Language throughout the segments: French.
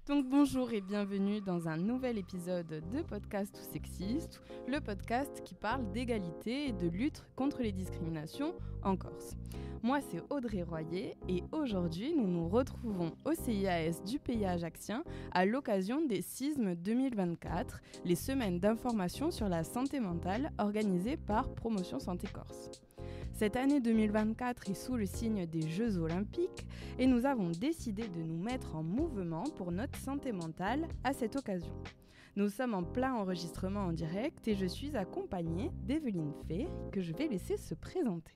Donc bonjour et bienvenue dans un nouvel épisode de Podcast ou Sexiste, le podcast qui parle d'égalité et de lutte contre les discriminations en Corse. Moi c'est Audrey Royer et aujourd'hui nous nous retrouvons au CIAS du pays ajaccien à l'occasion des CISM 2024, les semaines d'information sur la santé mentale organisées par Promotion Santé Corse. Cette année 2024 est sous le signe des Jeux Olympiques et nous avons décidé de nous mettre en mouvement pour notre santé mentale à cette occasion. Nous sommes en plein enregistrement en direct et je suis accompagnée d'Evelyne Fer que je vais laisser se présenter.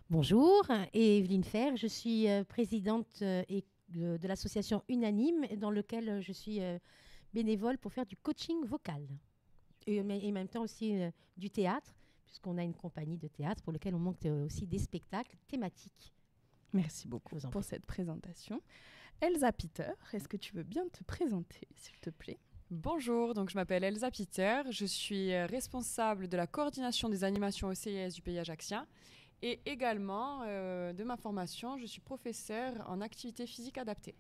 Bonjour, et Evelyne Fer, je suis présidente de l'association Unanime dans laquelle je suis bénévole pour faire du coaching vocal et en même temps aussi du théâtre, puisqu'on a une compagnie de théâtre pour laquelle on monte aussi des spectacles thématiques. Merci beaucoup pour cette présentation. Elsa Peter, est-ce que tu veux bien te présenter, s'il te plaît ? Bonjour, donc je m'appelle Elsa Peter, je suis responsable de la coordination des animations au CIAS du pays ajaccien et également de ma formation, je suis professeure en activité physique adaptée.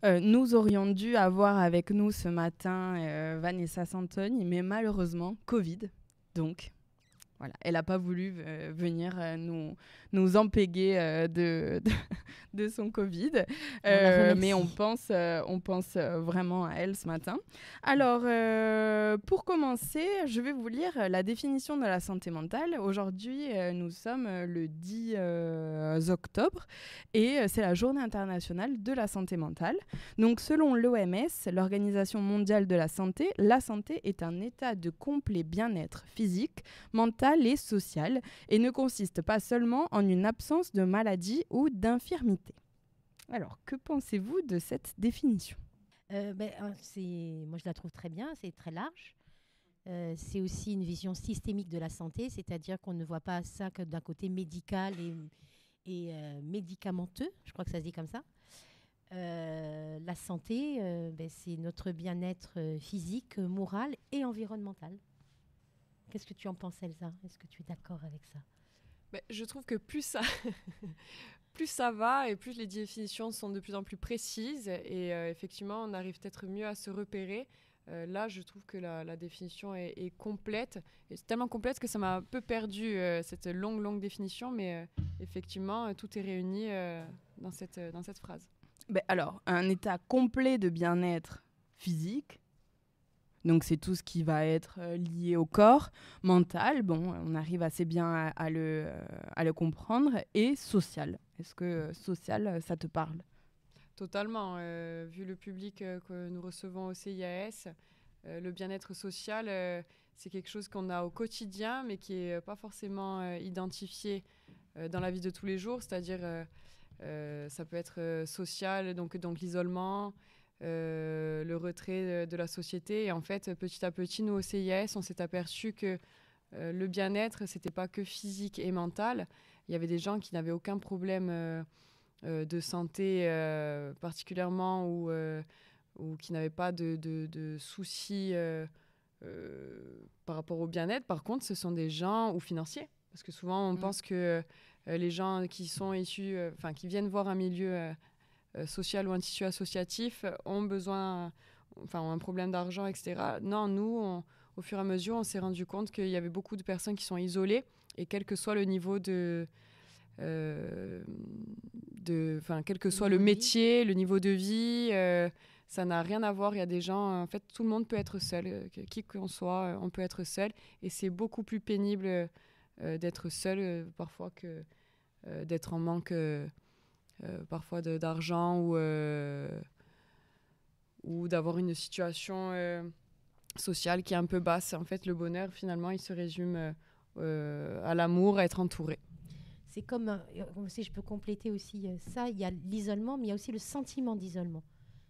Nous aurions dû avoir avec nous ce matin Vanessa Santoni, mais malheureusement, Covid, donc... Voilà, elle n'a pas voulu venir nous empéguer de son Covid, mais on pense vraiment à elle ce matin. Alors, pour commencer, je vais vous lire la définition de la santé mentale. Aujourd'hui, nous sommes le 10 octobre et c'est la journée internationale de la santé mentale. Donc, selon l'OMS, l'Organisation mondiale de la santé est un état de complet bien-être physique, mental et sociale et ne consiste pas seulement en une absence de maladie ou d'infirmité. Alors, que pensez-vous de cette définition ? Moi, je la trouve très bien, c'est très large. C'est aussi une vision systémique de la santé, c'est-à-dire qu'on ne voit pas ça que d'un côté médical et médicamenteux, je crois que ça se dit comme ça. La santé, c'est notre bien-être physique, moral et environnemental. Qu'est-ce que tu en penses, Elsa ? Est-ce que tu es d'accord avec ça ? Je trouve que plus ça va et plus les définitions sont de plus en plus précises et effectivement, on arrive peut-être mieux à se repérer. Là, je trouve que la définition est complète. Et c'est tellement complète que ça m'a un peu perdu cette longue définition, mais effectivement, tout est réuni dans cette phrase. Alors, un état complet de bien-être physique, donc c'est tout ce qui va être lié au corps, mental, on arrive assez bien à le comprendre, et social. Est-ce que social, ça te parle ? Totalement. Vu le public que nous recevons au CIAS, le bien-être social, c'est quelque chose qu'on a au quotidien, mais qui n'est pas forcément identifié dans la vie de tous les jours. C'est-à-dire, ça peut être social, donc l'isolement, le retrait de la société. Et en fait, petit à petit, nous, au CIAS, on s'est aperçu que le bien-être, ce n'était pas que physique et mental. Il y avait des gens qui n'avaient aucun problème de santé particulièrement ou qui n'avaient pas de soucis par rapport au bien-être. Par contre, ce sont des gens ou financiers. Parce que souvent, on pense que les gens qui sont issus, qui viennent voir un milieu social ou un tissu associatif ont un problème d'argent, etc. Non, nous, au fur et à mesure, on s'est rendu compte qu'il y avait beaucoup de personnes qui sont isolées et quel que soit le niveau quel que soit le métier, le niveau de vie, ça n'a rien à voir. Il y a des gens, en fait, tout le monde peut être seul. Qui qu'on soit, on peut être seul. Et c'est beaucoup plus pénible d'être seul parfois que d'être en manque parfois d'argent ou d'avoir une situation sociale qui est un peu basse. En fait, le bonheur, finalement, il se résume à l'amour, à être entouré. C'est comme, si je peux compléter aussi ça, il y a l'isolement, mais il y a aussi le sentiment d'isolement.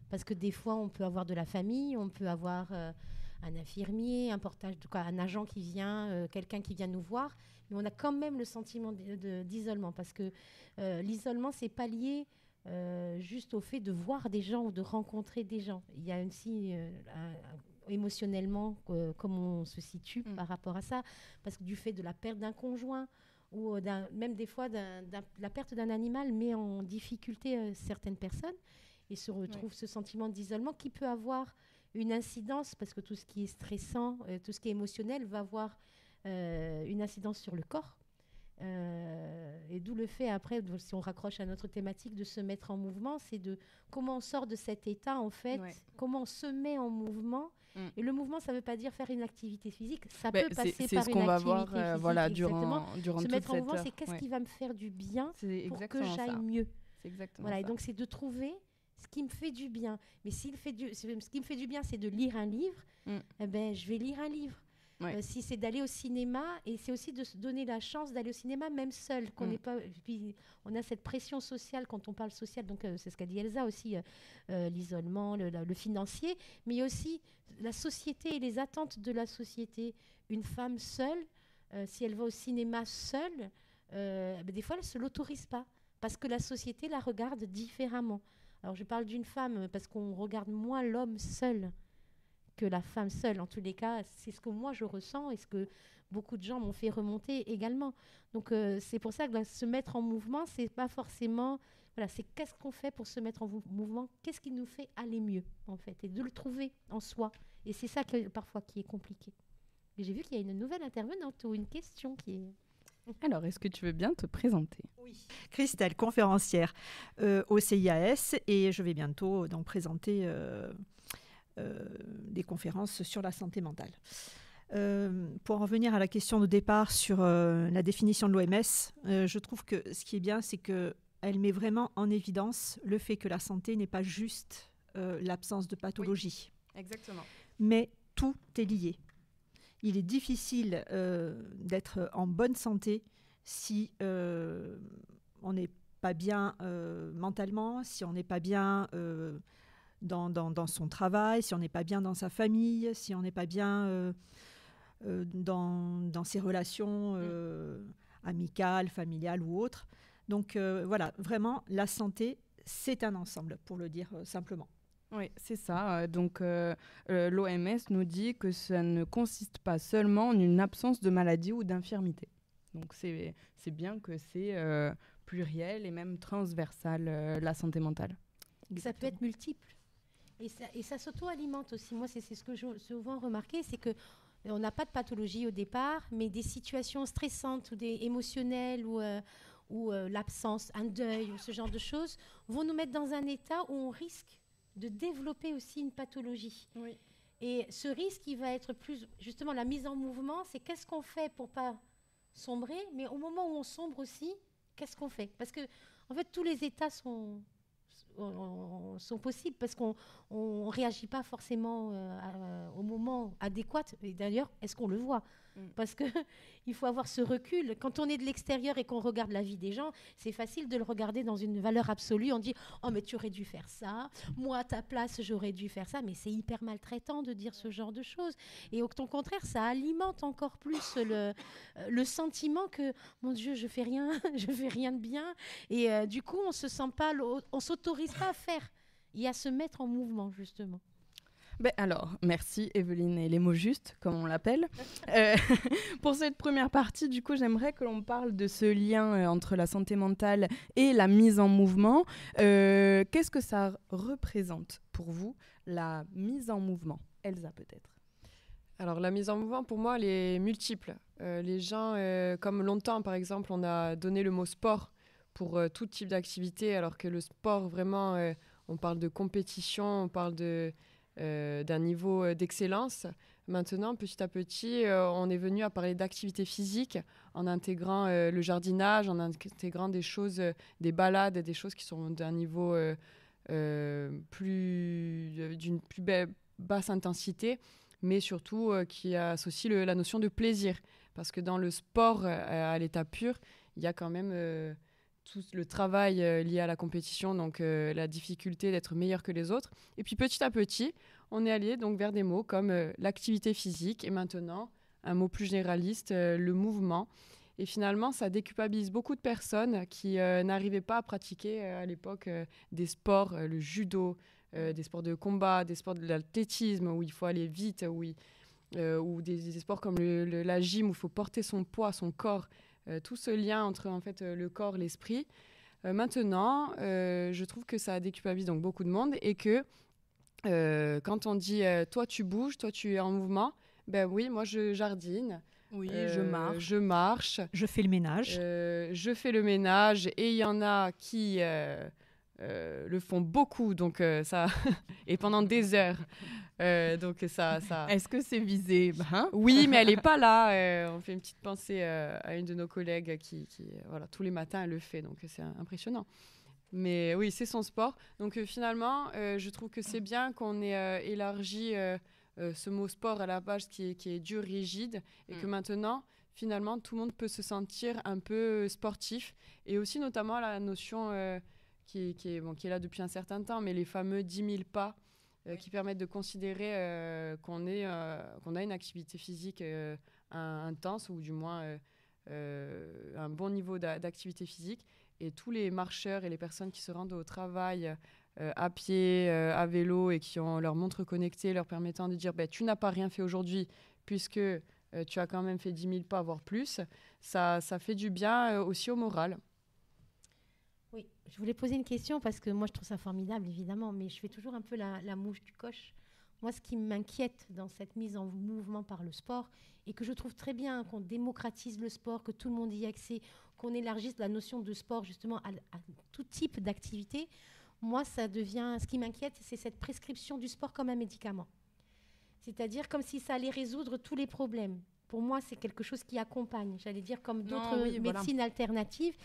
Parce que des fois, on peut avoir de la famille, on peut avoir un infirmier, un agent qui vient, quelqu'un qui vient nous voir, mais on a quand même le sentiment d'isolement. Parce que l'isolement, c'est pas lié juste au fait de voir des gens ou de rencontrer des gens. Il y a aussi émotionnellement comment on se situe par rapport à ça. Parce que du fait de la perte d'un conjoint, ou même des fois la perte d'un animal met en difficulté certaines personnes. et se retrouve ce sentiment d'isolement qui peut avoir une incidence, parce que tout ce qui est stressant, tout ce qui est émotionnel va avoir une incidence sur le corps. Et d'où le fait après, si on raccroche à notre thématique, de se mettre en mouvement, c'est de comment on sort de cet état en fait, comment on se met en mouvement. Et le mouvement, ça ne veut pas dire faire une activité physique, ça peut passer par une activité physique. Voilà, durant se mettre en mouvement, c'est qu'est-ce qui va me faire du bien pour que j'aille mieux. C'est exactement voilà, ça. Et donc c'est de trouver ce qui me fait du bien. Mais ce qui me fait du bien, c'est de lire un livre, eh ben, je vais lire un livre. Si c'est d'aller au cinéma, et c'est aussi de se donner la chance d'aller au cinéma même seul, qu'on n'est pas. Puis on a cette pression sociale quand on parle social, donc c'est ce qu'a dit Elsa aussi, l'isolement, le financier, mais il y a aussi la société et les attentes de la société. Une femme seule, si elle va au cinéma seule, des fois elle ne se l'autorise pas parce que la société la regarde différemment. Alors je parle d'une femme parce qu'on regarde moins l'homme seul que la femme seule. En tous les cas, c'est ce que moi je ressens et ce que beaucoup de gens m'ont fait remonter également. Donc c'est pour ça que se mettre en mouvement, c'est pas forcément... Voilà, c'est qu'est-ce qu'on fait pour se mettre en mouvement, qu'est-ce qui nous fait aller mieux, en fait, et de le trouver en soi. Et c'est ça parfois qui est compliqué. Et j'ai vu qu'il y a une nouvelle intervenante ou une question qui est... Alors, est-ce que tu veux bien te présenter ? Oui. Christelle, conférencière au CIAS, et je vais bientôt donc présenter... des conférences sur la santé mentale. Pour en revenir à la question de départ sur la définition de l'OMS, je trouve que ce qui est bien, c'est qu'elle met vraiment en évidence le fait que la santé n'est pas juste l'absence de pathologie. Oui, exactement. Mais tout est lié. Il est difficile d'être en bonne santé si on n'est pas bien mentalement, si on n'est pas bien... Dans son travail, si on n'est pas bien dans sa famille, si on n'est pas bien dans ses relations amicales, familiales ou autres. Donc voilà, vraiment, la santé, c'est un ensemble, pour le dire simplement. Oui, c'est ça. Donc l'OMS nous dit que ça ne consiste pas seulement en une absence de maladie ou d'infirmité. Donc c'est bien que c'est pluriel et même transversal, la santé mentale. Exactement. Ça peut être multiple. Et ça s'auto-alimente aussi. Moi, c'est ce que j'ai souvent remarqué, c'est qu'on n'a pas de pathologie au départ, mais des situations stressantes ou émotionnelles ou l'absence, un deuil ou ce genre de choses vont nous mettre dans un état où on risque de développer aussi une pathologie. Oui. Et ce risque, il va être plus... Justement, la mise en mouvement, c'est qu'est-ce qu'on fait pour ne pas sombrer, mais au moment où on sombre aussi, qu'est-ce qu'on fait ? Parce que, en fait, tous les états sont possibles parce qu'on ne réagit pas forcément au moment adéquat. Et d'ailleurs, est-ce qu'on le voit ? Parce qu'il faut avoir ce recul. Quand on est de l'extérieur et qu'on regarde la vie des gens, c'est facile de le regarder dans une valeur absolue. On dit « Oh, mais tu aurais dû faire ça. Moi, à ta place, j'aurais dû faire ça. » Mais c'est hyper maltraitant de dire ce genre de choses. Et au contraire, ça alimente encore plus le sentiment que « Mon Dieu, je fais rien de bien. » Et du coup, on se sent pas, on s'autorise pas à faire et à se mettre en mouvement, justement. Ben alors, merci Evelyne et les mots justes, comme on l'appelle. Pour cette première partie, du coup, j'aimerais que l'on parle de ce lien entre la santé mentale et la mise en mouvement. Qu'est-ce que ça représente pour vous, la mise en mouvement ? Elsa, peut-être. Alors, la mise en mouvement, pour moi, elle est multiple. Les gens, comme longtemps, par exemple, on a donné le mot sport pour tout type d'activité, alors que le sport, vraiment, on parle de compétition, on parle d'un niveau d'excellence. Maintenant, petit à petit, on est venu à parler d'activité physique en intégrant le jardinage, en intégrant des choses, des balades, des choses qui sont d'un niveau d'une plus basse intensité, mais surtout qui associe la notion de plaisir. Parce que dans le sport à l'état pur, il y a quand même tout le travail lié à la compétition, donc la difficulté d'être meilleur que les autres. Et puis petit à petit, on est allé donc vers des mots comme l'activité physique et maintenant, un mot plus généraliste, le mouvement. Et finalement, ça déculpabilise beaucoup de personnes qui n'arrivaient pas à pratiquer à l'époque des sports, le judo, des sports de combat, des sports de l'athlétisme où il faut aller vite, ou des sports comme la gym où il faut porter son poids, son corps. Tout ce lien entre en fait, le corps et l'esprit, Maintenant, je trouve que ça déculpabilise donc beaucoup de monde et que quand on dit toi tu bouges, toi tu es en mouvement, ben oui, moi je jardine. Oui, je marche. Je marche. Je fais le ménage. Je fais le ménage et il y en a qui le font beaucoup, donc ça et pendant des heures. Donc ça. Est-ce que c'est visé? Oui, mais elle n'est pas là. On fait une petite pensée à une de nos collègues qui voilà, tous les matins, elle le fait, donc c'est impressionnant. Mais oui, c'est son sport. Donc finalement, je trouve que c'est bien qu'on ait élargi ce mot sport à la base qui est dur, rigide, et que maintenant, finalement, tout le monde peut se sentir un peu sportif. Et aussi notamment la notion qui est là depuis un certain temps, mais les fameux 10 000 pas qui permettent de considérer qu'on a une activité physique intense, ou du moins un bon niveau d'activité physique. Et tous les marcheurs et les personnes qui se rendent au travail à pied, à vélo, et qui ont leur montre connectée leur permettant de dire tu n'as pas rien fait aujourd'hui puisque tu as quand même fait 10 000 pas, voire plus, ça fait du bien aussi au moral. Oui, je voulais poser une question parce que moi je trouve ça formidable évidemment, mais je fais toujours un peu la mouche du coche. Moi, ce qui m'inquiète dans cette mise en mouvement par le sport, et que je trouve très bien qu'on démocratise le sport, que tout le monde y ait accès, qu'on élargisse la notion de sport justement à tout type d'activité, moi, ce qui m'inquiète, c'est cette prescription du sport comme un médicament. C'est-à-dire comme si ça allait résoudre tous les problèmes. Pour moi, c'est quelque chose qui accompagne, j'allais dire, comme d'autres médecines alternatives.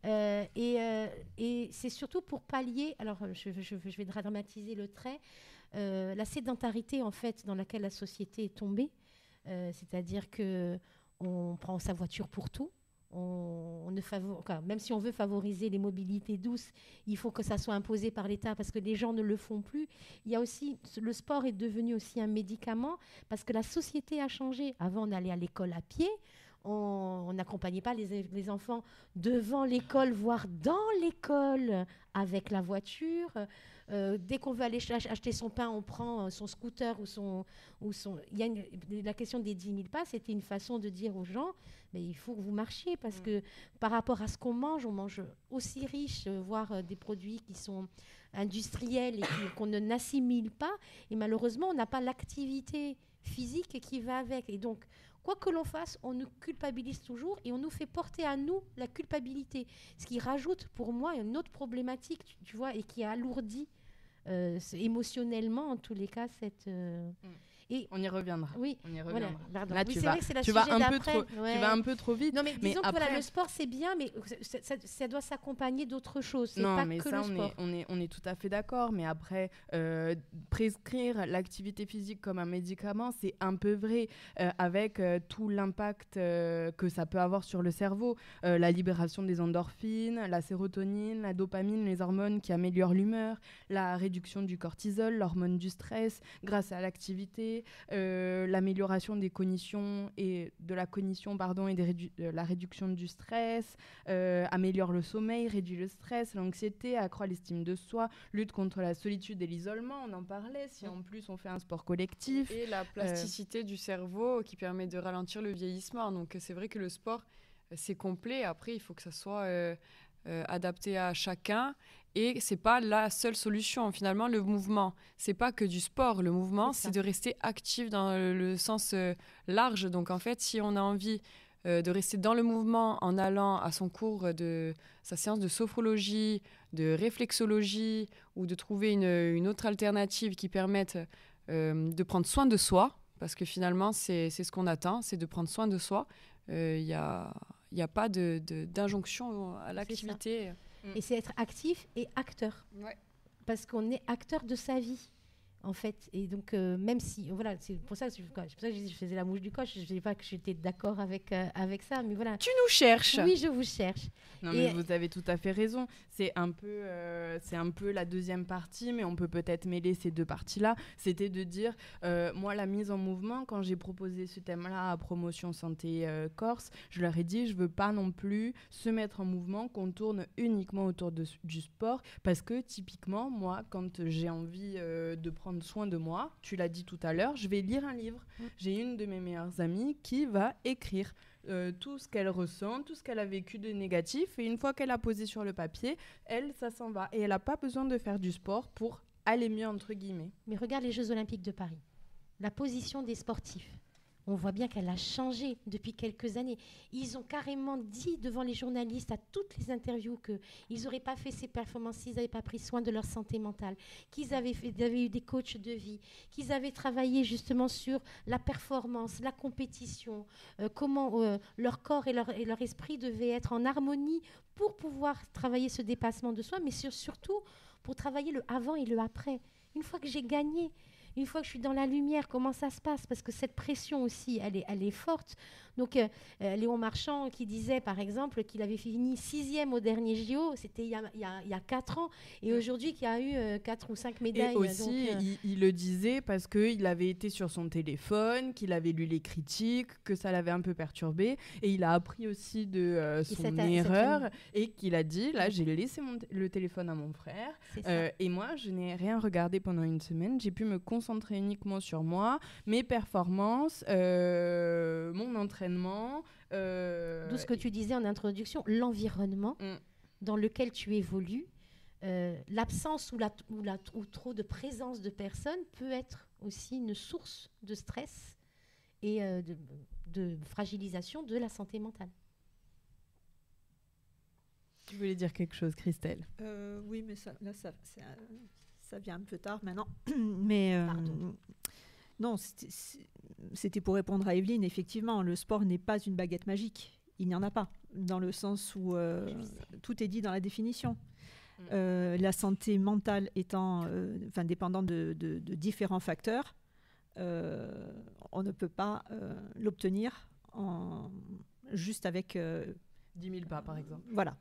Et c'est surtout pour pallier, alors je vais dramatiser le trait, la sédentarité en fait dans laquelle la société est tombée, c'est-à-dire qu'on prend sa voiture pour tout. Même si on veut favoriser les mobilités douces, il faut que ça soit imposé par l'État parce que les gens ne le font plus. Il y a aussi, le sport est devenu aussi un médicament parce que la société a changé. Avant, on allait à l'école à pied. On n'accompagnait pas les enfants devant l'école, voire dans l'école avec la voiture. Dès qu'on veut aller acheter son pain, on prend son scooter la question des 10 000 pas, c'était une façon de dire aux gens, mais il faut que vous marchiez parce que par rapport à ce qu'on mange, on mange aussi riche, voire des produits qui sont industriels et qu'on n'assimile pas. Et malheureusement, on n'a pas l'activité physique qui va avec. Et donc, quoi que l'on fasse, on nous culpabilise toujours et on nous fait porter à nous la culpabilité. Ce qui rajoute pour moi une autre problématique, tu vois, et qui alourdit émotionnellement, en tous les cas, cette... Et on y reviendra. Oui, on y reviendra. Voilà, là, oui, tu c'est vas, vrai que c'est la tu sujet vas un peu d'après. trop, tu vas un peu trop vite. Non, mais disons que après... voilà, le sport, c'est bien, mais ça doit s'accompagner d'autres choses. C'est non, pas mais que ça, le sport. on est tout à fait d'accord. Mais après, prescrire l'activité physique comme un médicament, c'est un peu vrai, avec tout l'impact que ça peut avoir sur le cerveau. La libération des endorphines, la sérotonine, la dopamine, les hormones qui améliorent l'humeur, la réduction du cortisol, l'hormone du stress, grâce à l'activité, l'amélioration des cognitions et de la cognition, et la réduction du stress, améliore le sommeil, réduit le stress, l'anxiété, accroît l'estime de soi, lutte contre la solitude et l'isolement, on en parlait, si en plus on fait un sport collectif. Et la plasticité du cerveau qui permet de ralentir le vieillissement. Donc c'est vrai que le sport, c'est complet. Après, il faut que ça soit adapté à chacun. Et c'est pas la seule solution. Finalement, le mouvement, c'est pas que du sport. Le mouvement, c'est de rester actif dans le sens large. Donc en fait, si on a envie de rester dans le mouvement en allant à son cours de sa séance de sophrologie, de réflexologie, ou de trouver une autre alternative qui permette de prendre soin de soi, parce que finalement, c'est ce qu'on attend, c'est de prendre soin de soi. Il y a pas d'injonction à l'activité. Et c'est être actif et acteur. Ouais. Parce qu'on est acteur de sa vie, en fait. Et donc, même si... Voilà, c'est pour ça que je faisais la mouche du coche. Je ne dis pas que j'étais d'accord avec ça, mais voilà. Tu nous cherches. Oui, je vous cherche. Non, mais vous avez tout à fait raison. C'est un peu la deuxième partie, mais on peut peut-être mêler ces deux parties-là. C'était de dire, moi, la mise en mouvement, quand j'ai proposé ce thème-là à Promotion Santé Corse, je leur ai dit, je ne veux pas non plus se mettre en mouvement, qu'on tourne uniquement autour du sport, parce que typiquement, moi, quand j'ai envie de prendre prendre soin de moi, tu l'as dit tout à l'heure, je vais lire un livre. J'ai une de mes meilleures amies qui va écrire tout ce qu'elle ressent, tout ce qu'elle a vécu de négatif. Et une fois qu'elle a posé sur le papier, ça s'en va. Et elle n'a pas besoin de faire du sport pour aller mieux, entre guillemets. Mais regarde les Jeux Olympiques de Paris. La position des sportifs. On voit bien qu'elle a changé depuis quelques années. Ils ont carrément dit devant les journalistes à toutes les interviews qu'ils n'auraient pas fait ces performances s'ils n'avaient pas pris soin de leur santé mentale, qu'ils avaient eu des coachs de vie, qu'ils avaient travaillé justement sur la performance, la compétition, comment leur corps et leur esprit devaient être en harmonie pour pouvoir travailler ce dépassement de soi, mais surtout pour travailler le avant et le après. Une fois que j'ai gagné, une fois que je suis dans la lumière, comment ça se passe? Parce que cette pression aussi, elle est forte. Donc, Léon Marchand qui disait, par exemple, qu'il avait fini 6e au dernier JO, c'était il y a 4 ans. Et aujourd'hui, qu'il y a eu 4 ou 5 médailles. Et aussi, il le disait parce qu'il avait été sur son téléphone, qu'il avait lu les critiques, que ça l'avait un peu perturbé. Et il a appris aussi de son erreur et qu'il a dit, là, j'ai laissé le téléphone à mon frère. Et moi, je n'ai rien regardé pendant une semaine. J'ai pu me concentrer uniquement sur moi, mes performances, mon entraînement. D'où ce que tu disais en introduction, l'environnement dans lequel tu évolues, l'absence ou trop de présence de personnes peut être aussi une source de stress et de fragilisation de la santé mentale. Tu voulais dire quelque chose, Christelle? Oui, mais ça vient un peu tard maintenant. Mais non, c'était pour répondre à Evelyne. Effectivement, le sport n'est pas une baguette magique. Il n'y en a pas, dans le sens où tout est dit dans la définition. La santé mentale étant dépendant de différents facteurs, on ne peut pas l'obtenir juste avec... 10 000 pas, par exemple. Voilà.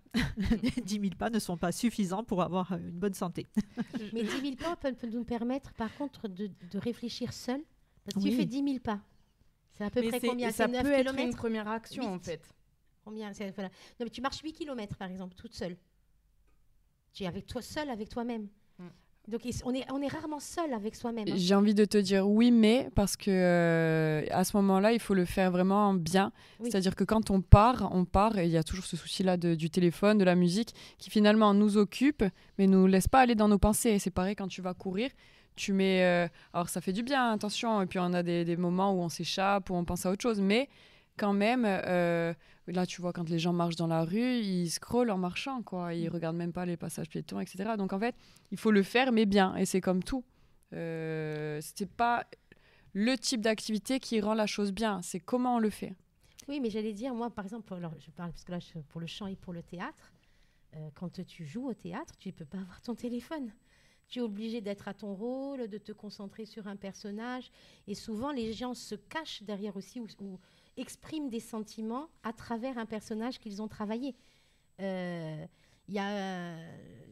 10 000 pas ne sont pas suffisants pour avoir une bonne santé. Mais 10 000 pas peut nous permettre, par contre, de réfléchir seul. Parce que Oui. tu fais 10 000 pas. C'est à peu près combien? Ça C'est 9 peut être kilomètres une première action, 8. En fait. Combien? Voilà. Non, mais tu marches 8 km, par exemple, toute seule. Tu es seule avec toi-même. Donc, on est rarement seul avec soi-même. J'ai envie de te dire oui, mais parce que à ce moment-là, il faut le faire vraiment bien. Oui. C'est-à-dire que quand on part, et il y a toujours ce souci-là du téléphone, de la musique, qui finalement nous occupe, mais nous laisse pas aller dans nos pensées. Et c'est pareil quand tu vas courir. Tu mets... alors, ça fait du bien, attention. Et puis, on a des moments où on s'échappe, où on pense à autre chose. Mais quand même, là, tu vois, quand les gens marchent dans la rue, ils scrollent en marchant, quoi. Ils regardent même pas les passages piétons, etc. Donc, en fait, il faut le faire, mais bien. Et c'est comme tout. C'est pas le type d'activité qui rend la chose bien. C'est comment on le fait. Oui, mais j'allais dire, moi, par exemple, alors, je parle parce que là, pour le chant et pour le théâtre, quand tu joues au théâtre, tu ne peux pas avoir ton téléphone. Tu es obligé d'être à ton rôle, de te concentrer sur un personnage. Et souvent, les gens se cachent derrière aussi ou expriment des sentiments à travers un personnage qu'ils ont travaillé. Il y a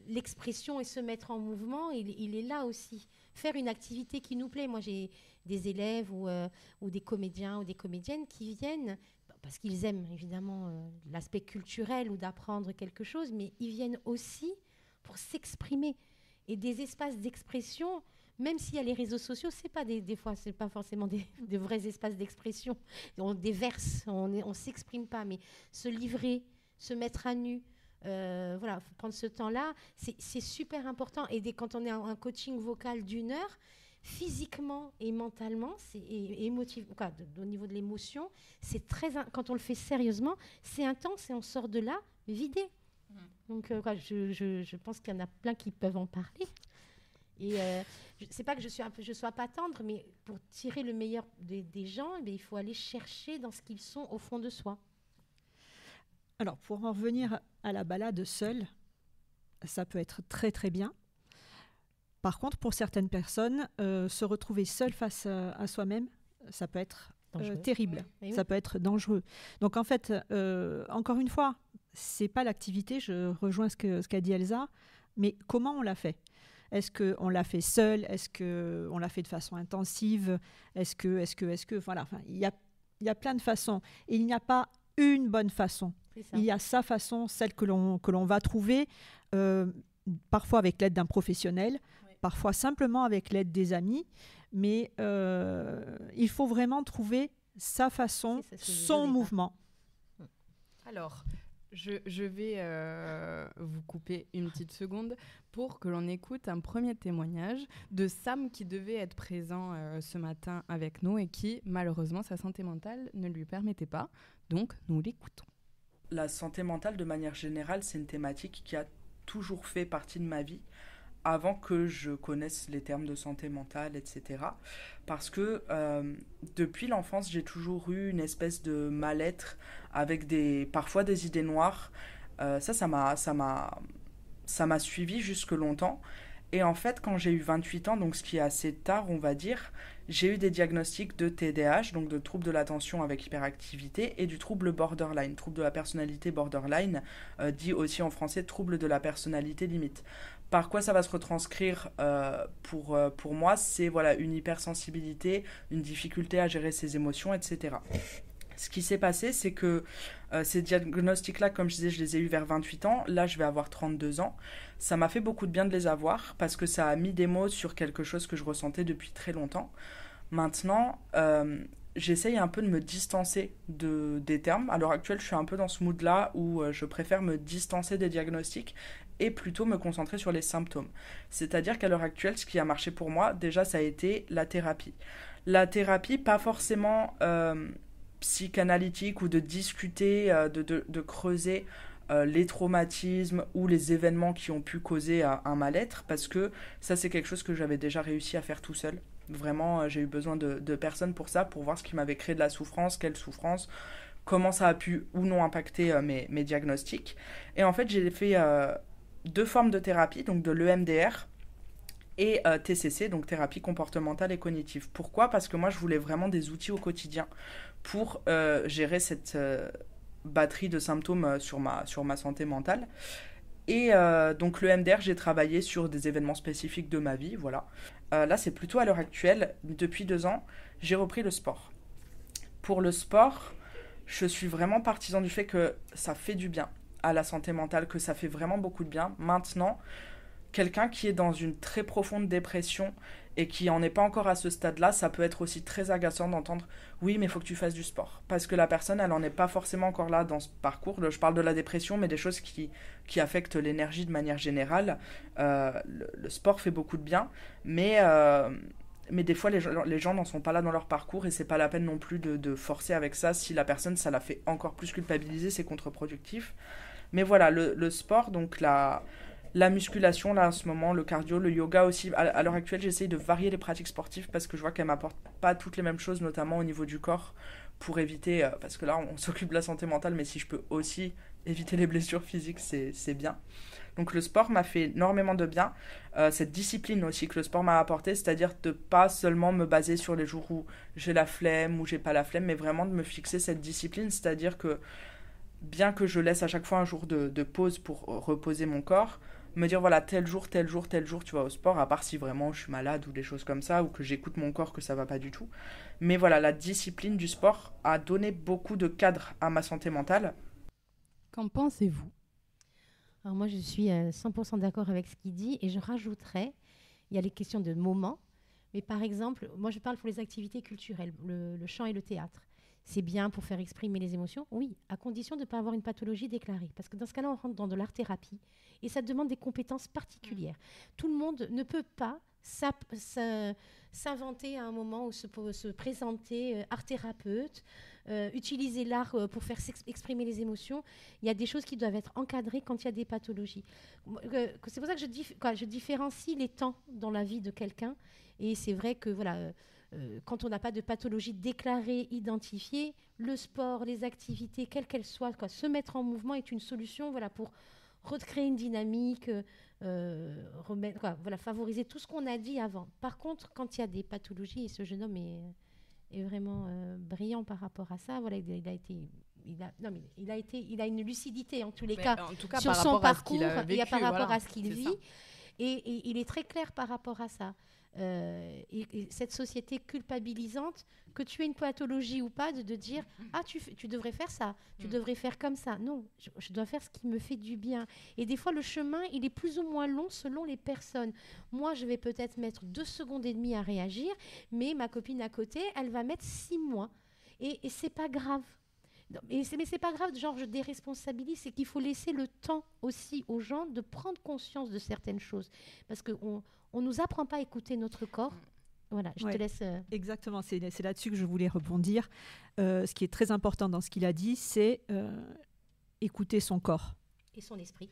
l'expression et se mettre en mouvement, il est là aussi. Faire une activité qui nous plaît. Moi, j'ai des élèves ou des comédiens ou des comédiennes qui viennent, parce qu'ils aiment évidemment l'aspect culturel ou d'apprendre quelque chose, mais ils viennent aussi pour s'exprimer. Et des espaces d'expression, même s'il y a les réseaux sociaux, c'est pas des fois, c'est pas forcément des vrais espaces d'expression. On déverse, on s'exprime pas, mais se livrer, se mettre à nu, voilà, faut prendre ce temps-là, c'est super important. Et quand on est un coaching vocal d'1 heure, physiquement et mentalement, et émotivement, au niveau de l'émotion, c'est quand on le fait sérieusement, c'est intense et on sort de là vidé. Donc, je pense qu'il y en a plein qui peuvent en parler. Et c'est pas que je sois pas tendre, mais pour tirer le meilleur des gens, il faut aller chercher dans ce qu'ils sont au fond de soi. Alors, pour en revenir à la balade seule, ça peut être très très bien. Par contre, pour certaines personnes, se retrouver seule face à soi-même, ça peut être terrible. Oui. Ça peut être dangereux. Donc en fait, encore une fois, c'est pas l'activité, je rejoins ce qu'a dit Elsa, mais comment on l'a fait? Est-ce qu'on l'a fait seul? Est-ce qu'on l'a fait de façon intensive? Est-ce que voilà, enfin, il y a plein de façons. Et il n'y a pas une bonne façon. Il y a sa façon, celle que l'on va trouver, parfois avec l'aide d'un professionnel, parfois simplement avec l'aide des amis, mais il faut vraiment trouver sa façon, son mouvement. Alors, je vais vous couper une petite seconde pour que l'on écoute un premier témoignage de Sam qui devait être présent ce matin avec nous et qui, malheureusement, sa santé mentale ne lui permettait pas. Donc, nous l'écoutons. La santé mentale, de manière générale, c'est une thématique qui a toujours fait partie de ma vie avant que je connaisse les termes de santé mentale, etc. Parce que depuis l'enfance, j'ai toujours eu une espèce de mal-être avec parfois des idées noires. Ça m'a suivi jusque longtemps. Et en fait, quand j'ai eu 28 ans, donc ce qui est assez tard, on va dire, j'ai eu des diagnostics de TDAH, donc de trouble de l'attention avec hyperactivité, et du trouble borderline, trouble de la personnalité borderline, dit aussi en français trouble de la personnalité limite. Par quoi ça va se retranscrire pour moi, c'est voilà, une hypersensibilité, une difficulté à gérer ses émotions, etc. Ce qui s'est passé, c'est que ces diagnostics-là, comme je disais, je les ai eus vers 28 ans. Là, je vais avoir 32 ans. Ça m'a fait beaucoup de bien de les avoir parce que ça a mis des mots sur quelque chose que je ressentais depuis très longtemps. Maintenant, j'essaye un peu de me distancer des termes. À l'heure actuelle, je suis un peu dans ce mood-là où je préfère me distancer des diagnostics et plutôt me concentrer sur les symptômes. C'est-à-dire qu'à l'heure actuelle, ce qui a marché pour moi, déjà, ça a été la thérapie. La thérapie, pas forcément psychanalytique ou de discuter, de creuser les traumatismes ou les événements qui ont pu causer un mal-être, parce que ça, c'est quelque chose que j'avais déjà réussi à faire tout seul. Vraiment, j'ai eu besoin de personnes pour ça, pour voir ce qui m'avait créé de la souffrance, quelle souffrance, comment ça a pu ou non impacter mes diagnostics. Et en fait, j'ai fait 2 formes de thérapie, donc de l'EMDR et TCC, donc thérapie comportementale et cognitive. Pourquoi ? Parce que moi, je voulais vraiment des outils au quotidien pour gérer cette batterie de symptômes sur ma santé mentale. Et donc le MDR, j'ai travaillé sur des événements spécifiques de ma vie, voilà. Là, c'est plutôt à l'heure actuelle, depuis 2 ans, j'ai repris le sport. Pour le sport, je suis vraiment partisan du fait que ça fait du bien à la santé mentale, que ça fait vraiment beaucoup de bien. Maintenant, quelqu'un qui est dans une très profonde dépression et qui n'en est pas encore à ce stade-là, ça peut être aussi très agaçant d'entendre « oui, mais il faut que tu fasses du sport ». Parce que la personne, elle n'en est pas forcément encore là dans ce parcours. Je parle de la dépression, mais des choses qui affectent l'énergie de manière générale. Le sport fait beaucoup de bien, mais des fois, les gens n'en sont pas là dans leur parcours et c'est pas la peine non plus de forcer avec ça. Si la personne, ça la fait encore plus culpabiliser, c'est contre-productif. Mais voilà, le sport, donc la musculation, là, en ce moment, le cardio, le yoga aussi. À l'heure actuelle, j'essaye de varier les pratiques sportives parce que je vois qu'elles ne m'apportent pas toutes les mêmes choses, notamment au niveau du corps, pour éviter, parce que là, on s'occupe de la santé mentale, mais si je peux aussi éviter les blessures physiques, c'est bien. Donc le sport m'a fait énormément de bien. Cette discipline aussi que le sport m'a apporté, c'est-à-dire de pas seulement me baser sur les jours où j'ai la flemme ou j'ai pas la flemme, mais vraiment de me fixer cette discipline, c'est-à-dire que bien que je laisse à chaque fois un jour de pause pour reposer mon corps, me dire voilà, tel jour, tu vas au sport, à part si vraiment je suis malade ou des choses comme ça, ou que j'écoute mon corps que ça va pas du tout. Mais voilà, la discipline du sport a donné beaucoup de cadre à ma santé mentale. Qu'en pensez-vous ? Alors moi, je suis 100% d'accord avec ce qu'il dit et je rajouterais, il y a les questions de moments, mais par exemple, moi je parle pour les activités culturelles, le chant et le théâtre. C'est bien pour faire exprimer les émotions, oui, à condition de ne pas avoir une pathologie déclarée. Parce que dans ce cas-là, on rentre dans de l'art-thérapie et ça demande des compétences particulières. Tout le monde ne peut pas s'inventer à un moment ou se présenter art-thérapeute, utiliser l'art pour faire exprimer les émotions. Il y a des choses qui doivent être encadrées quand il y a des pathologies. C'est pour ça que je différencie les temps dans la vie de quelqu'un. Et c'est vrai que voilà... quand on n'a pas de pathologie déclarée, identifiée, le sport, les activités, quelles qu'elles soient, se mettre en mouvement est une solution pour recréer une dynamique, favoriser tout ce qu'on a dit avant. Par contre, quand il y a des pathologies, et ce jeune homme est vraiment brillant par rapport à ça, il a une lucidité en tous les cas cas sur par son rapport parcours à ce qu'il a vécu, et par rapport à ce qu'il vit. Ça. Et il est très clair par rapport à ça. et cette société culpabilisante, que tu aies une pathologie ou pas, de dire tu devrais faire ça, tu devrais faire comme ça. Non, je dois faire ce qui me fait du bien. Et des fois, le chemin, il est plus ou moins long selon les personnes. Moi, je vais peut-être mettre 2 secondes et demie à réagir, mais ma copine à côté, elle va mettre 6 mois. Et c'est pas grave. Mais c'est pas grave, genre je déresponsabilise, c'est qu'il faut laisser le temps aussi aux gens de prendre conscience de certaines choses. Parce qu'on ne nous apprend pas à écouter notre corps. Voilà, je te laisse... Exactement, c'est là-dessus que je voulais rebondir. Ce qui est très important dans ce qu'il a dit, c'est écouter son corps. Et son esprit.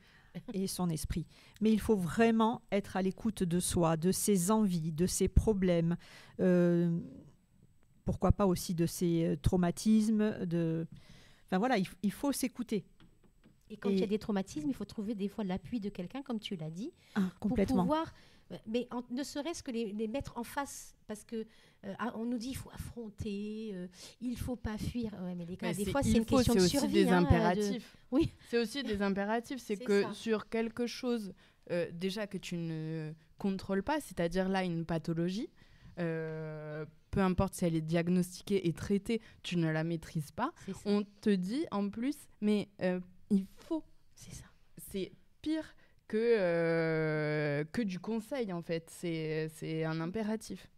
Et son esprit. Mais il faut vraiment être à l'écoute de soi, de ses envies, de ses problèmes, pourquoi pas aussi de ses traumatismes. Enfin voilà, il faut s'écouter. Et quand il y a des traumatismes, il faut trouver des fois l'appui de quelqu'un, comme tu l'as dit, complètement. Pour pouvoir... Mais ne serait-ce que les mettre en face, parce que on nous dit il faut affronter, il faut pas fuir. Ouais, mais les gars, des fois c'est une question de survie. C'est aussi des impératifs. Oui. C'est aussi des impératifs. C'est que ça. Sur quelque chose déjà que tu ne contrôles pas, c'est-à-dire là une pathologie, peu importe si elle est diagnostiquée et traitée, tu ne la maîtrises pas. On te dit en plus, mais il faut. C'est ça. C'est pire que du conseil, en fait. C'est un impératif.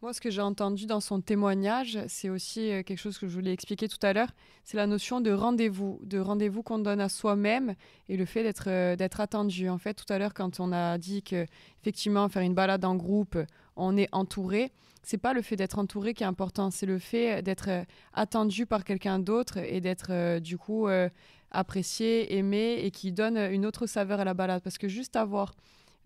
Moi, ce que j'ai entendu dans son témoignage, c'est aussi quelque chose que je voulais expliquer tout à l'heure, c'est la notion de rendez-vous qu'on donne à soi-même et le fait d'être attendu. En fait, tout à l'heure, quand on a dit qu'effectivement, faire une balade en groupe, on est entouré, c'est pas le fait d'être entouré qui est important, c'est le fait d'être attendu par quelqu'un d'autre et d'être du coup apprécié, aimé et qui donne une autre saveur à la balade. Parce que juste avoir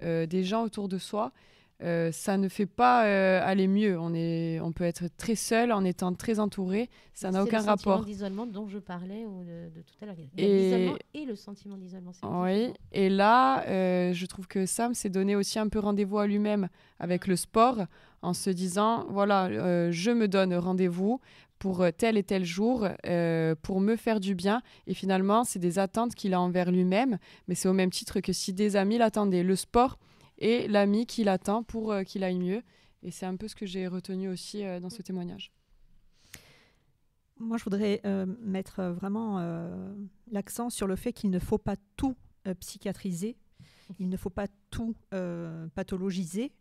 des gens autour de soi, ça ne fait pas aller mieux. On peut être très seul en étant très entouré. Ça n'a aucun rapport. C'est le sentiment d'isolement dont je parlais de tout à l'heure. Il y a l'isolement et le sentiment d'isolement. Oui. Et là, je trouve que Sam s'est donné aussi un peu rendez-vous à lui-même avec le sport en se disant, voilà, je me donne rendez-vous pour tel et tel jour, pour me faire du bien. Et finalement, c'est des attentes qu'il a envers lui-même. Mais c'est au même titre que si des amis l'attendaient. Le sport et l'ami qui l'attend pour qu'il aille mieux. Et c'est un peu ce que j'ai retenu aussi dans ce témoignage. Moi, je voudrais mettre vraiment l'accent sur le fait qu'il ne faut pas tout psychiatriser, il ne faut pas tout pathologiser,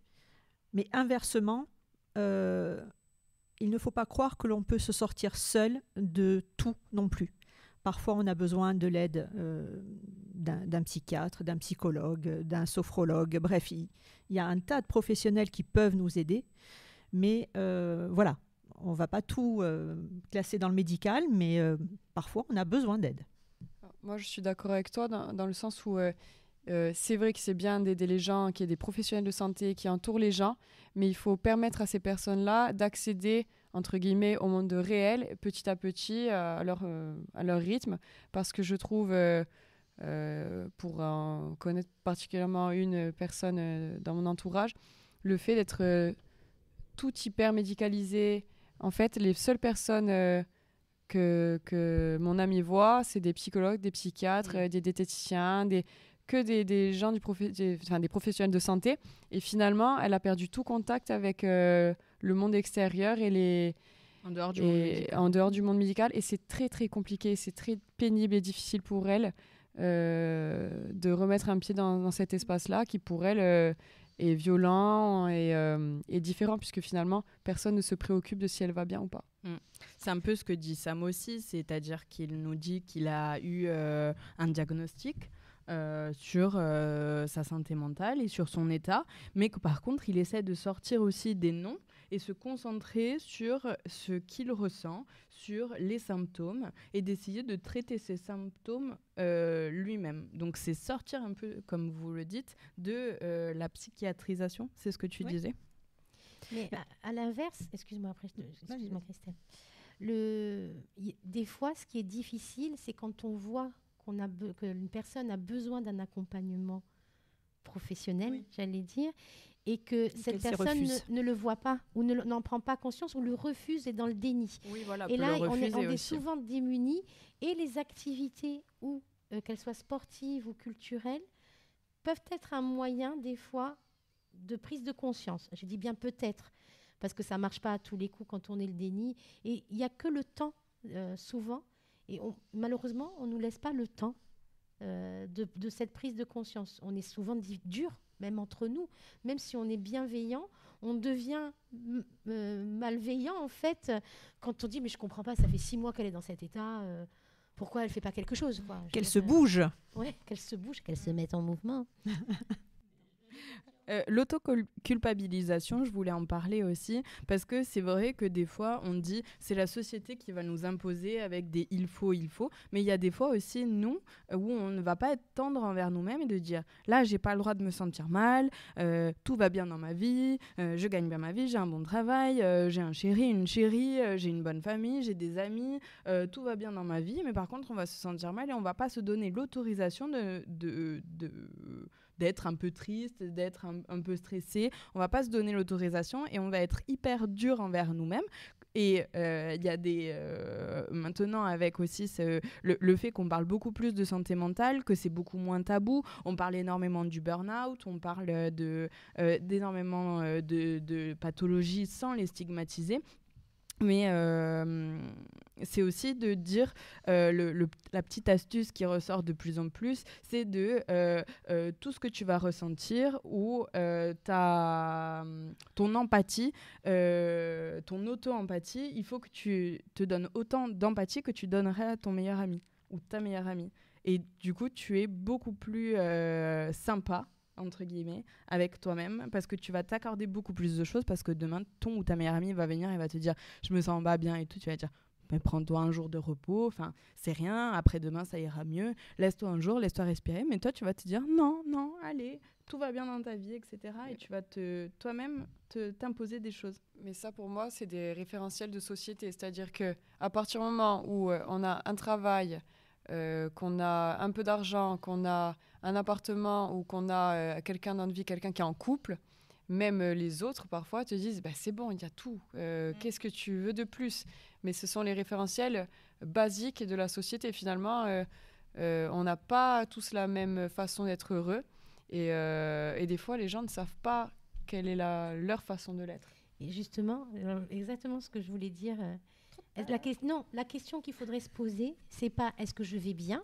mais inversement, il ne faut pas croire que l'on peut se sortir seul de tout non plus. Parfois, on a besoin de l'aide d'un psychiatre, d'un psychologue, d'un sophrologue. Bref, il y a un tas de professionnels qui peuvent nous aider. Mais voilà, on ne va pas tout classer dans le médical, mais parfois, on a besoin d'aide. Moi, je suis d'accord avec toi dans le sens où c'est vrai que c'est bien d'aider les gens, qu'il y ait des professionnels de santé qui entourent les gens, mais il faut permettre à ces personnes-là d'accéder entre guillemets, au monde réel, petit à petit, à leur rythme, parce que je trouve, pour en connaître particulièrement une personne dans mon entourage, le fait d'être tout hyper médicalisé, en fait, les seules personnes que mon ami voit, c'est des psychologues, des psychiatres, des diététiciens, des gens des professionnels de santé, et finalement, elle a perdu tout contact avec le monde extérieur et en dehors du monde médical. Et c'est très très compliqué, c'est très pénible et difficile pour elle de remettre un pied dans cet espace-là qui pour elle est violent et différent, puisque finalement personne ne se préoccupe de si elle va bien ou pas. C'est un peu ce que dit Sam aussi, c'est-à-dire qu'il nous dit qu'il a eu un diagnostic sur sa santé mentale et sur son état, mais que par contre il essaie de sortir aussi des noms et se concentrer sur ce qu'il ressent, sur les symptômes, et d'essayer de traiter ces symptômes lui-même. Donc c'est sortir un peu, comme vous le dites, de la psychiatrisation, c'est ce que tu disais. Mais à l'inverse, excuse-moi Christelle, des fois ce qui est difficile, c'est quand on voit qu'une personne a besoin d'un accompagnement professionnel, j'allais dire, et que cette personne ne le voit pas ou n'en prend pas conscience ou le refuse et dans le déni. Oui, voilà, et là, on est souvent démunis, et les activités, qu'elles soient sportives ou culturelles, peuvent être un moyen des fois de prise de conscience. Je dis bien peut-être, parce que ça ne marche pas à tous les coups quand on est le déni. Et il n'y a que le temps, souvent. Et malheureusement, on ne nous laisse pas le temps de cette prise de conscience. On est souvent dur, même entre nous. Même si on est bienveillant, on devient malveillant, en fait, quand on dit « mais je ne comprends pas, ça fait 6 mois qu'elle est dans cet état, pourquoi elle ne fait pas quelque chose ?» Qu'elle se bouge. Oui, qu'elle se bouge, qu'elle se mette en mouvement. L'autoculpabilisation, je voulais en parler aussi, parce que c'est vrai que des fois, on dit c'est la société qui va nous imposer avec des il faut, mais il y a des fois aussi, nous, où on ne va pas être tendre envers nous-mêmes et de dire là, j'ai pas le droit de me sentir mal, tout va bien dans ma vie, je gagne bien ma vie, j'ai un bon travail, j'ai un chéri, une chérie, j'ai une bonne famille, j'ai des amis, tout va bien dans ma vie, mais par contre, on va se sentir mal et on va pas se donner l'autorisation d'être un peu triste, d'être un peu stressé. On va pas se donner l'autorisation et on va être hyper dur envers nous-mêmes. Et il y a des... maintenant, avec aussi le fait qu'on parle beaucoup plus de santé mentale, que c'est beaucoup moins tabou. On parle énormément du burn-out, on parle d'énormément de pathologies sans les stigmatiser. Mais c'est aussi de dire, la petite astuce qui ressort de plus en plus, c'est de tout ce que tu vas ressentir ou ton empathie, ton auto-empathie, il faut que tu te donnes autant d'empathie que tu donnerais à ton meilleur ami ou ta meilleure amie. Et du coup, tu es beaucoup plus sympa, entre guillemets, avec toi-même, parce que tu vas t'accorder beaucoup plus de choses, parce que demain, ton ou ta meilleure amie va venir et va te dire « je me sens pas bien » et tout, tu vas dire « mais prends-toi un jour de repos, enfin, c'est rien, après-demain, ça ira mieux, laisse-toi un jour, laisse-toi respirer », mais toi, tu vas te dire « non, allez, tout va bien dans ta vie, etc. » et tu vas toi-même t'imposer des choses. Mais ça, pour moi, c'est des référentiels de société, c'est-à-dire qu'à partir du moment où on a un travail, qu'on a un peu d'argent, qu'on a un appartement ou qu'on a quelqu'un dans notre vie, quelqu'un qui est en couple, même les autres parfois te disent bah, c'est bon, il y a tout, qu'est-ce que tu veux de plus? Mais ce sont les référentiels basiques de la société. Finalement, on n'a pas tous la même façon d'être heureux et des fois les gens ne savent pas quelle est leur façon de l'être. Et justement, exactement ce que je voulais dire. La question qu'il faudrait se poser, c'est pas est-ce que je vais bien,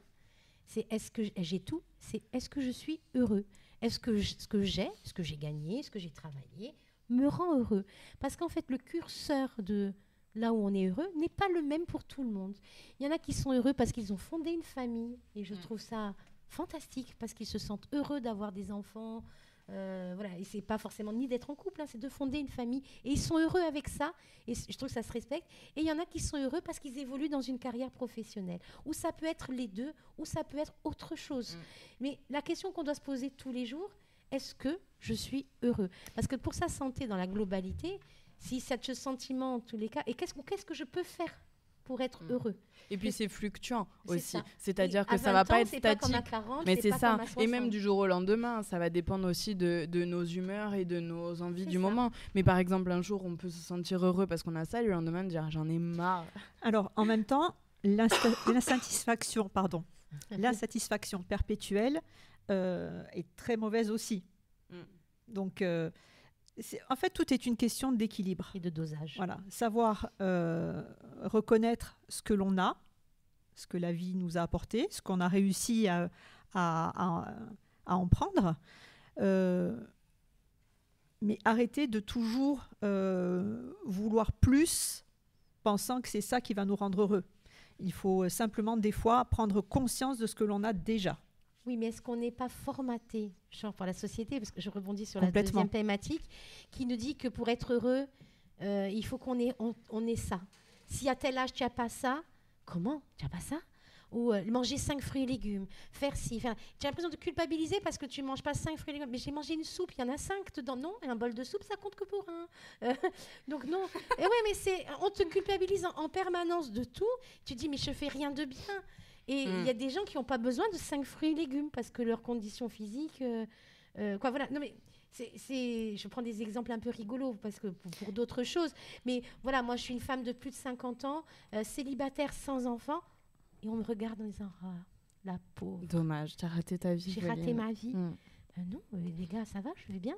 c'est est-ce que j'ai tout, c'est est-ce que je suis heureux, est-ce que ce que j'ai gagné, ce que j'ai travaillé me rend heureux. Parce qu'en fait, le curseur de là où on est heureux n'est pas le même pour tout le monde. Il y en a qui sont heureux parce qu'ils ont fondé une famille, et je trouve ça fantastique, parce qu'ils se sentent heureux d'avoir des enfants. Voilà, et c'est pas forcément ni d'être en couple, c'est de fonder une famille, et ils sont heureux avec ça, et je trouve que ça se respecte. Et il y en a qui sont heureux parce qu'ils évoluent dans une carrière professionnelle, ou ça peut être les deux, ou ça peut être autre chose. Mais la question qu'on doit se poser tous les jours, est-ce que je suis heureux? Parce que pour sa santé dans la globalité, si ce sentiment en tous les cas, et qu'est-ce que je peux faire pour être heureux? Et puis c'est fluctuant aussi, ça. C'est-à-dire que ça va pas être statique, pas 40, mais c'est ça. Et même du jour au lendemain, ça va dépendre aussi de nos humeurs et de nos envies du moment. Mais par exemple, un jour, on peut se sentir heureux parce qu'on a ça, et le lendemain, dire j'en ai marre. Alors, en même temps, l'insatisfaction perpétuelle est très mauvaise aussi. Donc, en fait, tout est une question d'équilibre. Et de dosage. Voilà, savoir reconnaître ce que l'on a, ce que la vie nous a apporté, ce qu'on a réussi à en prendre, mais arrêter de toujours vouloir plus, pensant que c'est ça qui va nous rendre heureux. Il faut simplement, des fois, prendre conscience de ce que l'on a déjà. Oui, mais est-ce qu'on n'est pas formaté, genre par la société, parce que je rebondis sur la deuxième thématique, qui nous dit que pour être heureux, il faut qu'on ait ça. Si à tel âge tu n'as pas ça, comment? Tu n'as pas ça? Ou manger 5 fruits et légumes, faire ci. Tu as l'impression de culpabiliser parce que tu ne manges pas 5 fruits et légumes. Mais j'ai mangé une soupe, il y en a 5 dedans. Non, un bol de soupe, ça compte que pour un. Donc non. Et ouais, mais on te culpabilise en permanence de tout. Tu dis, mais je fais rien de bien. Et il y a des gens qui n'ont pas besoin de 5 fruits et légumes parce que leurs conditions physiques... voilà. Non, mais je prends des exemples un peu rigolos parce que pour d'autres choses. Mais voilà, moi, je suis une femme de plus de 50 ans, célibataire sans enfant. Et on me regarde en disant, la pauvre. Dommage, tu as raté ta vie. J'ai raté ma vie. Non, les gars, ça va, je vais bien.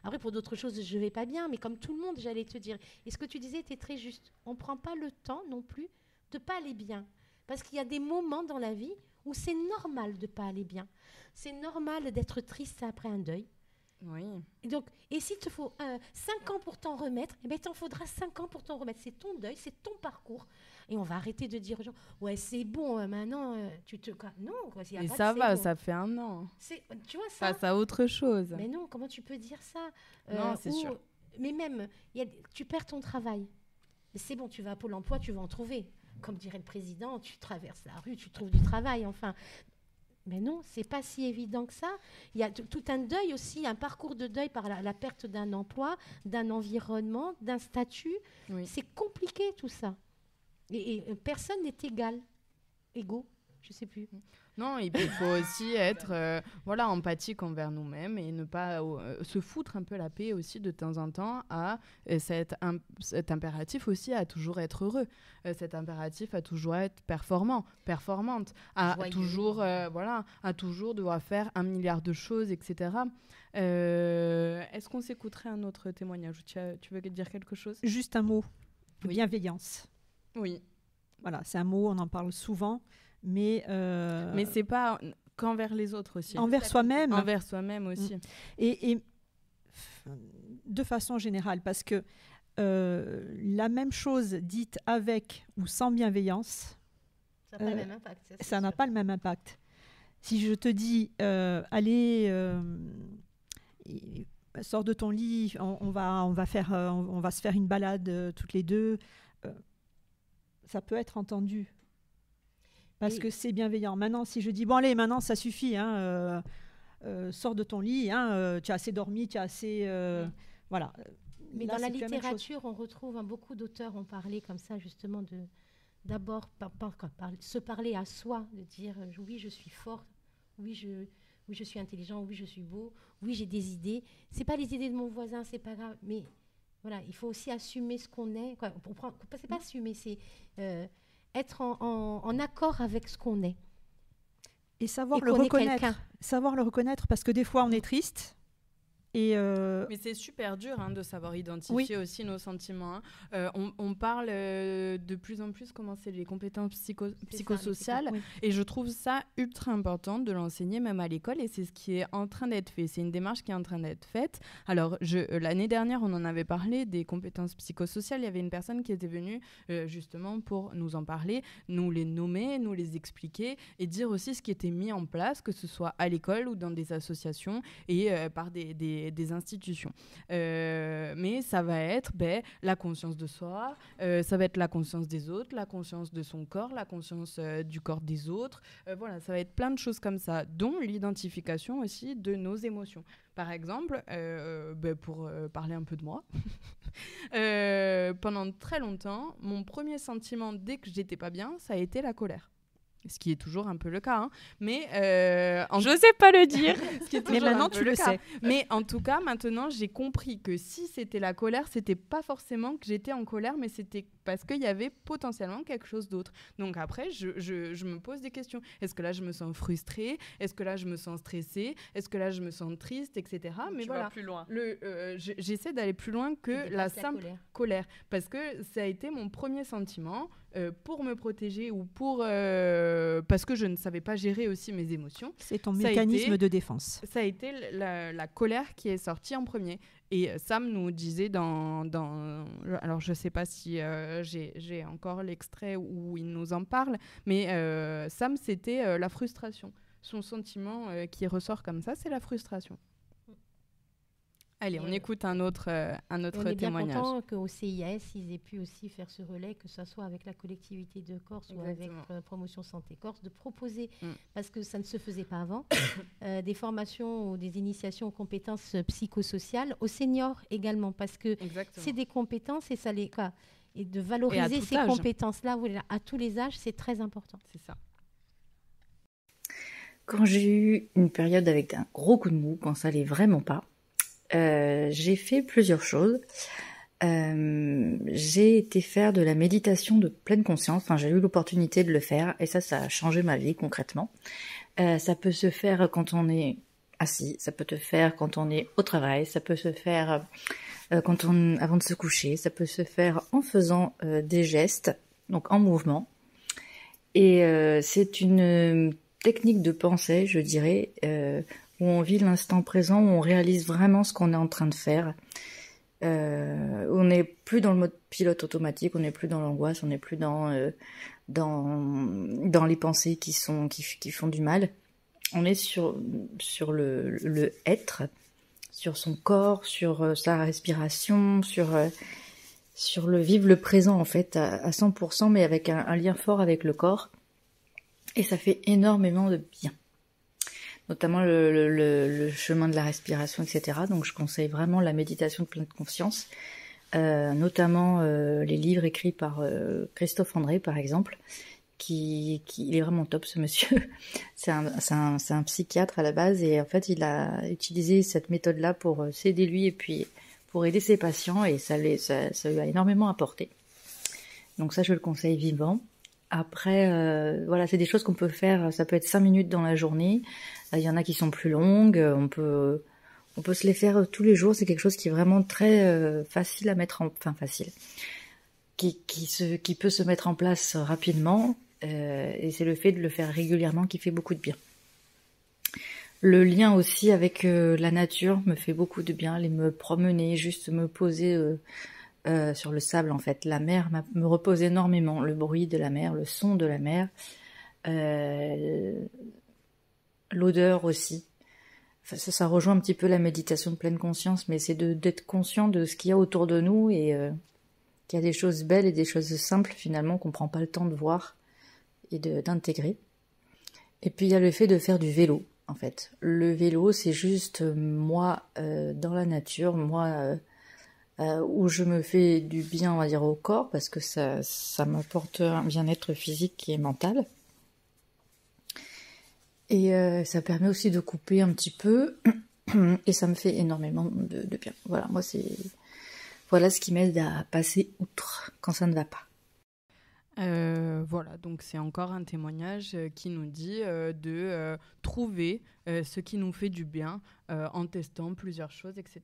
Après, pour d'autres choses, je vais pas bien, mais comme tout le monde, j'allais te dire. Et ce que tu disais était très juste. On prend pas le temps non plus de pas aller bien. Parce qu'il y a des moments dans la vie où c'est normal de pas aller bien. C'est normal d'être triste après un deuil. Oui. Et s'il te faut 5 ans pour t'en remettre, eh ben, il t'en faudra 5 ans pour t'en remettre. C'est ton deuil, c'est ton parcours. Et on va arrêter de dire aux gens, ouais, c'est bon, maintenant, tu te... Non, quoi, y a Et pas ça de va, c'est bon. ça fait 1 an. Tu vois ça. Face à autre chose. Mais non, comment tu peux dire ça? Non, c'est sûr. Mais même, tu perds ton travail. C'est bon, tu vas à Pôle emploi, tu vas en trouver. Comme dirait le président, tu traverses la rue, tu trouves du travail, enfin... Mais non, c'est pas si évident que ça. Il y a tout un deuil aussi, un parcours de deuil par la perte d'un emploi, d'un environnement, d'un statut. Oui. C'est compliqué tout ça. Et personne n'est égaux, je sais plus. Non, et puis il faut aussi être empathique envers nous-mêmes et ne pas se foutre un peu la paix aussi de temps en temps à cet impératif aussi à toujours être heureux, cet impératif à toujours être performante, à toujours, à toujours devoir faire 1 milliard de choses, etc. Est-ce qu'on s'écouterait un autre témoignage? Tu veux dire quelque chose? Juste un mot. Oui. Bienveillance. Oui. Voilà, c'est un mot, on en parle souvent. Mais c'est pas qu'envers les autres aussi. Envers soi-même. Envers soi-même aussi. Et de façon générale, parce que la même chose dite avec ou sans bienveillance, ça n'a pas le même impact. Ça n'a pas le même impact. Si je te dis, allez, sors de ton lit, on va se faire une balade toutes les deux, ça peut être entendu. Parce que c'est bienveillant. Maintenant, si je dis, bon allez, maintenant ça suffit, sors de ton lit, tu as assez dormi, tu as assez... Voilà. Mais là, dans la littérature, on retrouve beaucoup d'auteurs ont parlé comme ça, justement, d'abord se parler à soi, de dire, oui, je suis fort, oui, je suis intelligent, oui, je suis beau, oui, j'ai des idées. C'est pas les idées de mon voisin, c'est pas grave, mais voilà, il faut aussi assumer ce qu'on est. C'est pas assumer, c'est... être en accord avec ce qu'on est. Et savoir le reconnaître. Savoir le reconnaître parce que des fois, on est triste. Mais c'est super dur de savoir identifier aussi nos sentiments. On parle de plus en plus comment c'est les compétences psychosociales et je trouve ça ultra important de l'enseigner même à l'école et c'est ce qui est en train d'être fait. C'est une démarche qui est en train d'être faite. Alors l'année dernière, on en avait parlé des compétences psychosociales. Il y avait une personne qui était venue justement pour nous en parler, nous les nommer, nous les expliquer et dire aussi ce qui était mis en place, que ce soit à l'école ou dans des associations et par des institutions. Mais ça va être la conscience de soi, ça va être la conscience des autres, la conscience de son corps, la conscience du corps des autres. Voilà, ça va être plein de choses comme ça, dont l'identification aussi de nos émotions. Par exemple, pour parler un peu de moi, pendant très longtemps, mon premier sentiment dès que j'étais pas bien, ça a été la colère. Ce qui est toujours un peu le cas, mais j'osais pas le dire. Mais maintenant tu le sais. Mais en tout cas, maintenant j'ai compris que si c'était la colère, c'était pas forcément que j'étais en colère, mais c'était parce qu'il y avait potentiellement quelque chose d'autre. Donc après, je me pose des questions. Est-ce que là je me sens frustrée? Est-ce que là je me sens stressée? Est-ce que là je me sens triste, etc. Mais tu vas plus loin. J'essaie d'aller plus loin que la simple colère, parce que ça a été mon premier sentiment. Pour me protéger ou parce que je ne savais pas gérer aussi mes émotions. C'est ton mécanisme de défense. Ça a été la colère qui est sortie en premier. Et Sam nous disait alors je ne sais pas si j'ai encore l'extrait où il nous en parle, mais Sam, c'était la frustration. Son sentiment qui ressort comme ça, c'est la frustration. Allez, on écoute un autre témoignage. On est bien content qu'au CIAS, ils aient pu aussi faire ce relais, que ce soit avec la collectivité de Corse ou avec Promotion Santé Corse, de proposer, parce que ça ne se faisait pas avant, des formations ou des initiations aux compétences psychosociales, aux seniors également, parce que c'est des compétences et de valoriser ces compétences-là à tous les âges, c'est très important. C'est ça. Quand j'ai eu une période avec un gros coup de mou, quand ça allait vraiment pas, j'ai fait plusieurs choses. J'ai été faire de la méditation de pleine conscience. Enfin, j'ai eu l'opportunité de le faire et ça a changé ma vie concrètement. Ça peut se faire quand on est assis, ça peut se faire quand on est au travail, ça peut se faire avant de se coucher, ça peut se faire en faisant des gestes, donc en mouvement. Et c'est une technique de pensée, je dirais, où on vit l'instant présent, où on réalise vraiment ce qu'on est en train de faire. On n'est plus dans le mode pilote automatique, on n'est plus dans l'angoisse, on n'est plus dans les pensées qui font du mal. On est sur le être, sur son corps, sur sa respiration, sur le vivre le présent en fait à 100%, mais avec un lien fort avec le corps. Et ça fait énormément de bien. Notamment le chemin de la respiration, etc. Donc je conseille vraiment la méditation de pleine conscience, notamment les livres écrits par Christophe André, par exemple, qui il est vraiment top, ce monsieur. c'est un psychiatre à la base, et en fait il a utilisé cette méthode-là pour s'aider lui et puis pour aider ses patients, et ça lui a énormément apporté. Donc ça, je le conseille vivement. Après, voilà, c'est des choses qu'on peut faire, ça peut être 5 minutes dans la journée, il y en a qui sont plus longues, on peut se les faire tous les jours, c'est quelque chose qui est vraiment très facile à mettre facile, qui peut se mettre en place rapidement, et c'est le fait de le faire régulièrement qui fait beaucoup de bien. Le lien aussi avec la nature me fait beaucoup de bien, aller me promener, juste me poser sur le sable en fait. La mer me repose énormément, le bruit de la mer, le son de la mer, l'odeur aussi. Enfin, ça rejoint un petit peu la méditation de pleine conscience, mais c'est d'être conscient de ce qu'il y a autour de nous, et qu'il y a des choses belles et des choses simples finalement qu'on prend pas le temps de voir et d'intégrer. Et puis il y a le fait de faire du vélo en fait. Le vélo, c'est juste moi dans la nature, moi où je me fais du bien, on va dire, au corps, parce que ça m'apporte un bien-être physique et mental. Et ça permet aussi de couper un petit peu, et ça me fait énormément de bien. Voilà, moi voilà ce qui m'aide à passer outre quand ça ne va pas. Voilà, donc c'est encore un témoignage qui nous dit de trouver ce qui nous fait du bien en testant plusieurs choses, etc.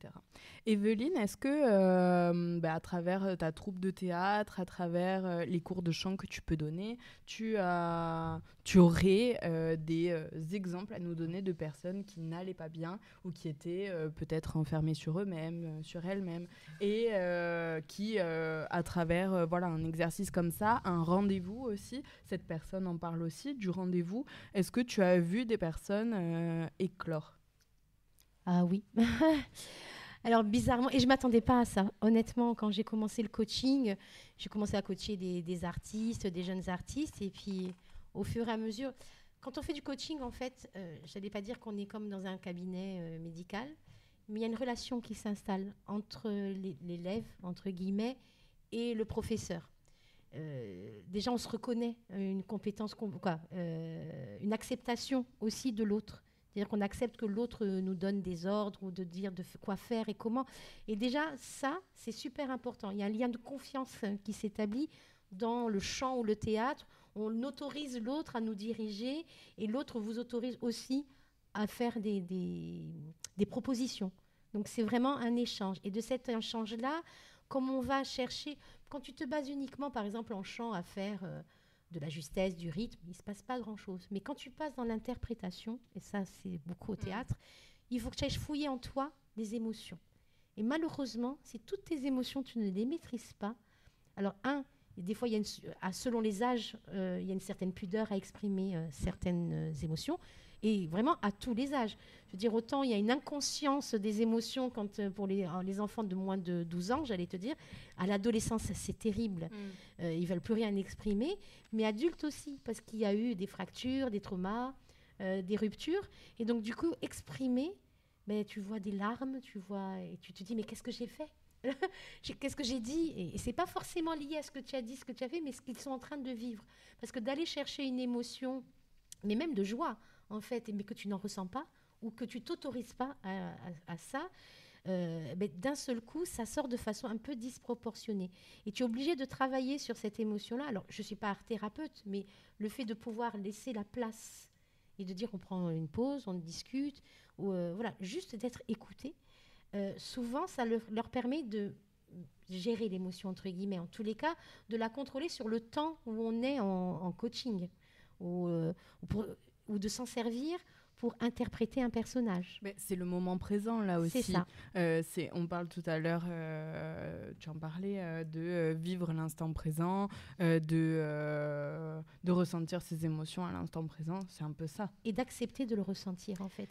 Evelyne, est-ce que à travers ta troupe de théâtre, à travers les cours de chant que tu peux donner, tu aurais des exemples à nous donner de personnes qui n'allaient pas bien ou qui étaient peut-être enfermées sur eux-mêmes, sur elles-mêmes, et qui, à travers voilà, un exercice comme ça, un rendez-vous aussi, cette personne en parle aussi, du rendez-vous, est-ce que tu as vu des personnes éclore ? Ah oui. Alors bizarrement, et je ne m'attendais pas à ça. Honnêtement, quand j'ai commencé le coaching, j'ai commencé à coacher des artistes, des jeunes artistes. Et puis, au fur et à mesure, quand on fait du coaching, en fait, je n'allais pas dire qu'on est comme dans un cabinet médical, mais il y a une relation qui s'installe entre l'élève, entre guillemets, et le professeur. Déjà, on se reconnaît une compétence, une acceptation aussi de l'autre. C'est-à-dire qu'on accepte que l'autre nous donne des ordres ou de dire quoi faire et comment. Et déjà, ça, c'est super important. Il y a un lien de confiance qui s'établit dans le chant ou le théâtre. On autorise l'autre à nous diriger, et l'autre vous autorise aussi à faire des propositions. Donc, c'est vraiment un échange. Et de cet échange-là, comme on va chercher... Quand tu te bases uniquement, par exemple, en chant, à faire... de la justesse, du rythme, il ne se passe pas grand-chose. Mais quand tu passes dans l'interprétation, et ça c'est beaucoup au théâtre, il faut que tu ailles fouiller en toi des émotions. Et malheureusement, si toutes tes émotions, tu ne les maîtrises pas, alors des fois, selon les âges, il y a une certaine pudeur à exprimer certaines émotions, et vraiment à tous les âges. Je veux dire, autant il y a une inconscience des émotions pour les enfants de moins de 12 ans, j'allais te dire. À l'adolescence, c'est terrible. Ils ne veulent plus rien exprimer. Mais adultes aussi, parce qu'il y a eu des fractures, des traumas, des ruptures. Et donc, du coup, exprimer, tu vois des larmes, et tu te dis, mais qu'est-ce que j'ai fait ? Qu'est-ce que j'ai dit ? Et ce n'est pas forcément lié à ce que tu as dit, ce que tu as fait, mais ce qu'ils sont en train de vivre. Parce que d'aller chercher une émotion, mais même de joie, en fait, mais que tu n'en ressens pas, ou que tu t'autorises pas à ça, d'un seul coup, ça sort de façon un peu disproportionnée. Et tu es obligé de travailler sur cette émotion-là. Alors, je ne suis pas art-thérapeute, mais le fait de pouvoir laisser la place et de dire on prend une pause, on discute, ou voilà, juste d'être écouté. Souvent, ça leur permet de gérer l'émotion, entre guillemets, en tous les cas, de la contrôler sur le temps où on est en coaching, ou de s'en servir pour interpréter un personnage. Mais c'est le moment présent, là aussi. C'est ça. On parle tout à l'heure, tu en parlais, de vivre l'instant présent, de ressentir ses émotions à l'instant présent. C'est un peu ça. Et d'accepter de le ressentir, en fait.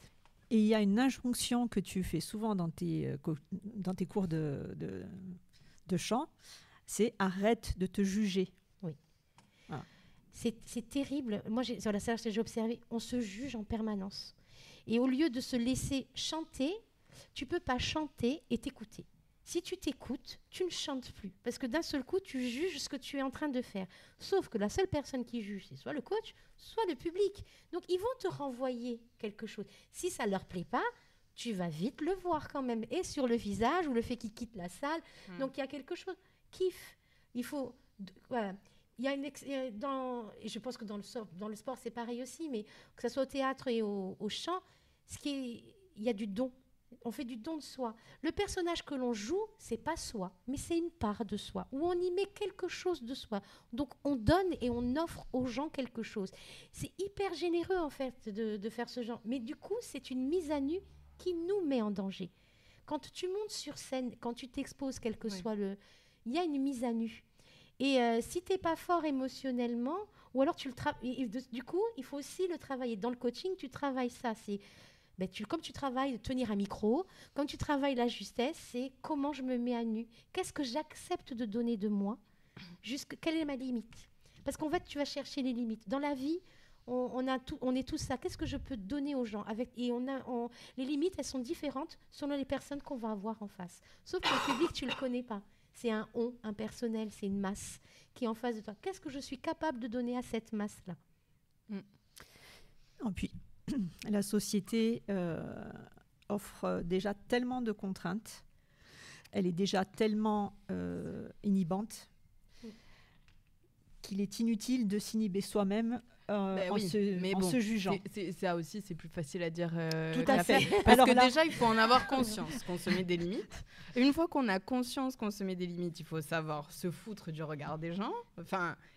Et il y a une injonction que tu fais souvent dans tes cours de chant, c'est arrête de te juger. Oui. Voilà. C'est terrible. Moi, sur la salle, j'ai observé, on se juge en permanence. Et au lieu de se laisser chanter, tu peux pas chanter et t'écouter. Si tu t'écoutes, tu ne chantes plus. Parce que d'un seul coup, tu juges ce que tu es en train de faire. Sauf que la seule personne qui juge, c'est soit le coach, soit le public. Donc, ils vont te renvoyer quelque chose. Si ça ne leur plaît pas, tu vas vite le voir quand même. Et sur le visage, ou le fait qu'ils quittent la salle. Donc, il y a quelque chose. Kiff. Il faut... Voilà. Il y a et je pense que dans le sport, c'est pareil aussi, mais que ce soit au théâtre et au chant, il y a du don. On fait du don de soi. Le personnage que l'on joue, c'est pas soi, mais c'est une part de soi, où on y met quelque chose de soi. Donc on donne et on offre aux gens quelque chose. C'est hyper généreux en fait de faire ce genre. Mais du coup, c'est une mise à nu qui nous met en danger. Quand tu montes sur scène, quand tu t'exposes, quel que soit il y a une mise à nu. Et si tu n'es pas fort émotionnellement, ou alors du coup, il faut aussi le travailler. Dans le coaching, tu travailles ça. C'est, comme tu travailles tenir un micro, comme tu travailles la justesse, c'est comment je me mets à nu. Qu'est-ce que j'accepte de donner de moi? Quelle est ma limite? Parce qu'en fait, tu vas chercher les limites. Dans la vie, on est tous ça. Qu'est-ce que je peux donner aux gens les limites, elles sont différentes selon les personnes qu'on va avoir en face. Sauf que le public, tu ne le connais pas. C'est un impersonnel, c'est une masse qui est en face de toi. Qu'est-ce que je suis capable de donner à cette masse-là? Et puis, la société offre déjà tellement de contraintes. Elle est déjà tellement inhibante qu'il est inutile de s'inhiber soi-même en se jugeant. Ça aussi, c'est plus facile à dire tout à fait. Parce que déjà, il faut en avoir conscience qu'on se met des limites. Et une fois qu'on a conscience qu'on se met des limites, il faut savoir se foutre du regard des gens.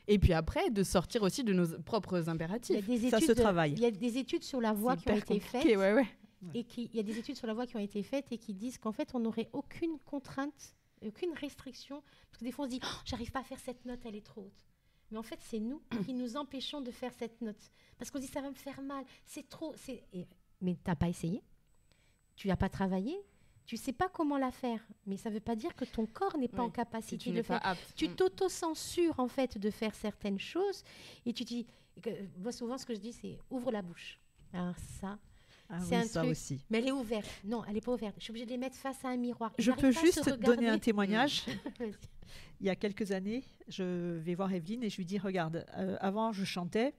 Et puis après, de sortir aussi de nos propres impératifs. Ça se travaille. Il y a des études sur la voix qui ont été faites. Et il y a des études sur la voix qui ont été faites et qui disent qu'en fait, on n'aurait aucune contrainte, aucune restriction. Parce que des fois, on se dit « j'arrive pas à faire cette note, elle est trop haute ». Mais en fait, c'est nous qui nous empêchons de faire cette note. Parce qu'on dit, ça va me faire mal, c'est trop. Mais tu n'as pas essayé, tu n'as pas travaillé, tu ne sais pas comment la faire. Mais ça ne veut pas dire que ton corps n'est pas en capacité de le faire. Tu t'auto-censures, en fait, de faire certaines choses. Et tu dis, moi, souvent, ce que je dis, c'est ouvre la bouche. Alors ça... c'est un truc, aussi. Mais elle est ouverte. Non, elle n'est pas ouverte. Je suis obligée de les mettre face à un miroir. Je peux juste donner un témoignage. Il y a quelques années, je vais voir Evelyne et je lui dis, regarde, avant je chantais,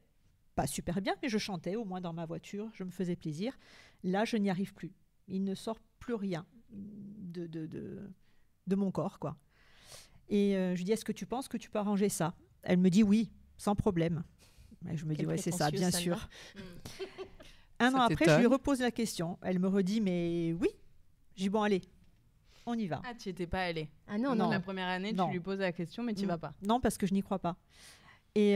pas super bien, mais je chantais au moins dans ma voiture, je me faisais plaisir. Là, je n'y arrive plus. Il ne sort plus rien de mon corps, quoi. Et je lui dis, est-ce que tu penses que tu peux arranger ça? Elle me dit oui, sans problème. Et je me dis, ouais, c'est ça, bien sûr. Un an après, je lui repose la question. Elle me redit, mais oui. Je dis, bon, allez, on y va. Ah, tu n'y étais pas allée? Ah non, non. La première année, tu lui poses la question, mais tu n'y vas pas? Non, parce que je n'y crois pas. Et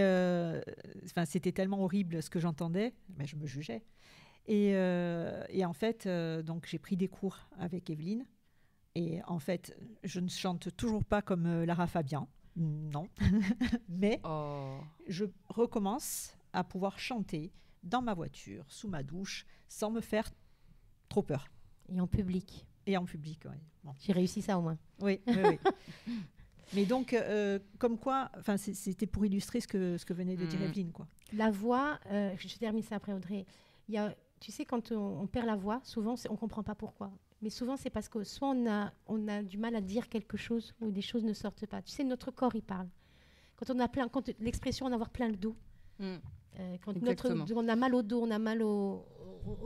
c'était tellement horrible ce que j'entendais, mais je me jugeais. Et en fait, donc, j'ai pris des cours avec Evelyne. Et en fait, je ne chante toujours pas comme Lara Fabian. Non. Mais je recommence à pouvoir chanter dans ma voiture, sous ma douche, sans me faire trop peur. Et en public. Et en public, oui. Bon. J'ai réussi ça au moins. Oui. Mais donc, comme quoi, c'était pour illustrer ce que venait de dire Evelyne, quoi. La voix, je termine ça après Audrey. Tu sais, quand on perd la voix, souvent, on ne comprend pas pourquoi. Mais souvent, c'est parce que soit on a du mal à dire quelque chose ou des choses ne sortent pas. Tu sais, notre corps, il parle. Quand l'expression en avoir plein le dos, quand on a mal au dos, on a mal au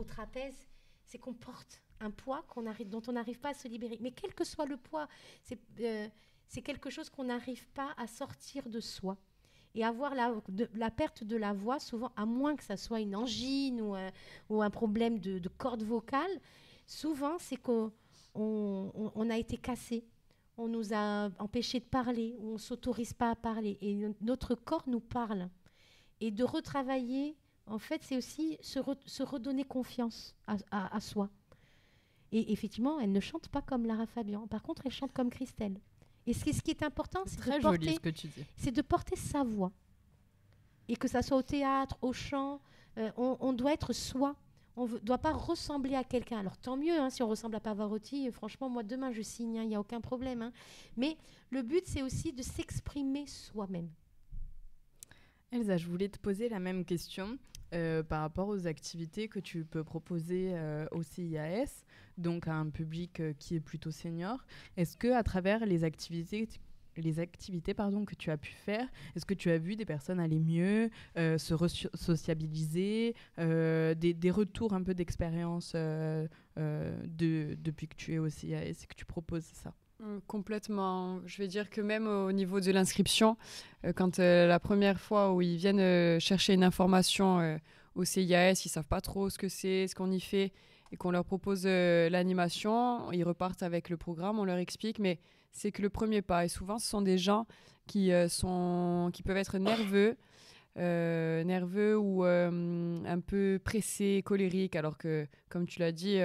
trapèze, c'est qu'on porte un poids dont on n'arrive pas à se libérer. Mais quel que soit le poids, c'est quelque chose qu'on n'arrive pas à sortir de soi. Et avoir la perte de la voix, souvent, à moins que ça soit une angine ou un problème de corde vocale, souvent, c'est qu'on a été cassé. On nous a empêchés de parler, ou on ne s'autorise pas à parler. Et notre corps nous parle. Et de retravailler, en fait, c'est aussi se redonner confiance à soi. Et effectivement, elle ne chante pas comme Lara Fabian. Par contre, elle chante comme Christelle. Et ce qui est important, c'est Très de joli porter, ce que tu dis. c'est de porter sa voix. Et que ça soit au théâtre, au chant, on doit être soi. On ne doit pas ressembler à quelqu'un. Alors tant mieux, si on ressemble à Pavarotti. Franchement, moi, demain, je signe, il n'y a aucun problème. Mais le but, c'est aussi de s'exprimer soi-même. Elsa, je voulais te poser la même question par rapport aux activités que tu peux proposer au CIAS, donc à un public qui est plutôt senior. Est-ce que à travers les activités que tu as pu faire, est-ce que tu as vu des personnes aller mieux, se sociabiliser, des retours un peu d'expérience depuis que tu es au CIAS et que tu proposes ça? Complètement. Je vais dire que même au niveau de l'inscription, quand la première fois où ils viennent chercher une information au CIAS, ils ne savent pas trop ce que c'est, ce qu'on y fait, et qu'on leur propose l'animation, ils repartent avec le programme, on leur explique, mais c'est que le premier pas. Et souvent, ce sont des gens qui peuvent être nerveux ou un peu pressés, colériques, alors que, comme tu l'as dit,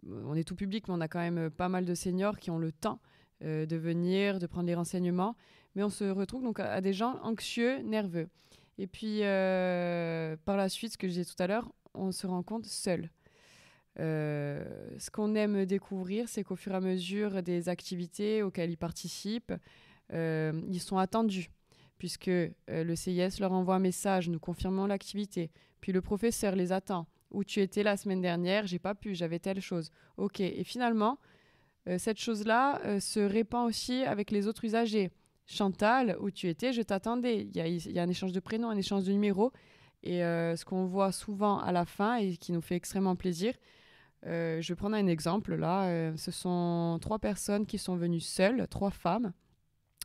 on est tout public, mais on a quand même pas mal de seniors qui ont le temps de venir, de prendre les renseignements. Mais on se retrouve donc à des gens anxieux, nerveux. Et puis, par la suite, ce que je disais tout à l'heure, on se rend compte seul. Ce qu'on aime découvrir, c'est qu'au fur et à mesure des activités auxquelles ils participent, ils sont attendus, puisque le CIS leur envoie un message, nous confirmons l'activité. Puis le professeur les attend. Où tu étais la semaine dernière, j'ai pas pu, j'avais telle chose. Ok, et finalement, cette chose-là se répand aussi avec les autres usagers. Chantal, où tu étais, je t'attendais. Il y a un échange de prénoms, un échange de numéros. Et ce qu'on voit souvent à la fin et qui nous fait extrêmement plaisir, je vais prendre un exemple là. Ce sont 3 personnes qui sont venues seules, 3 femmes,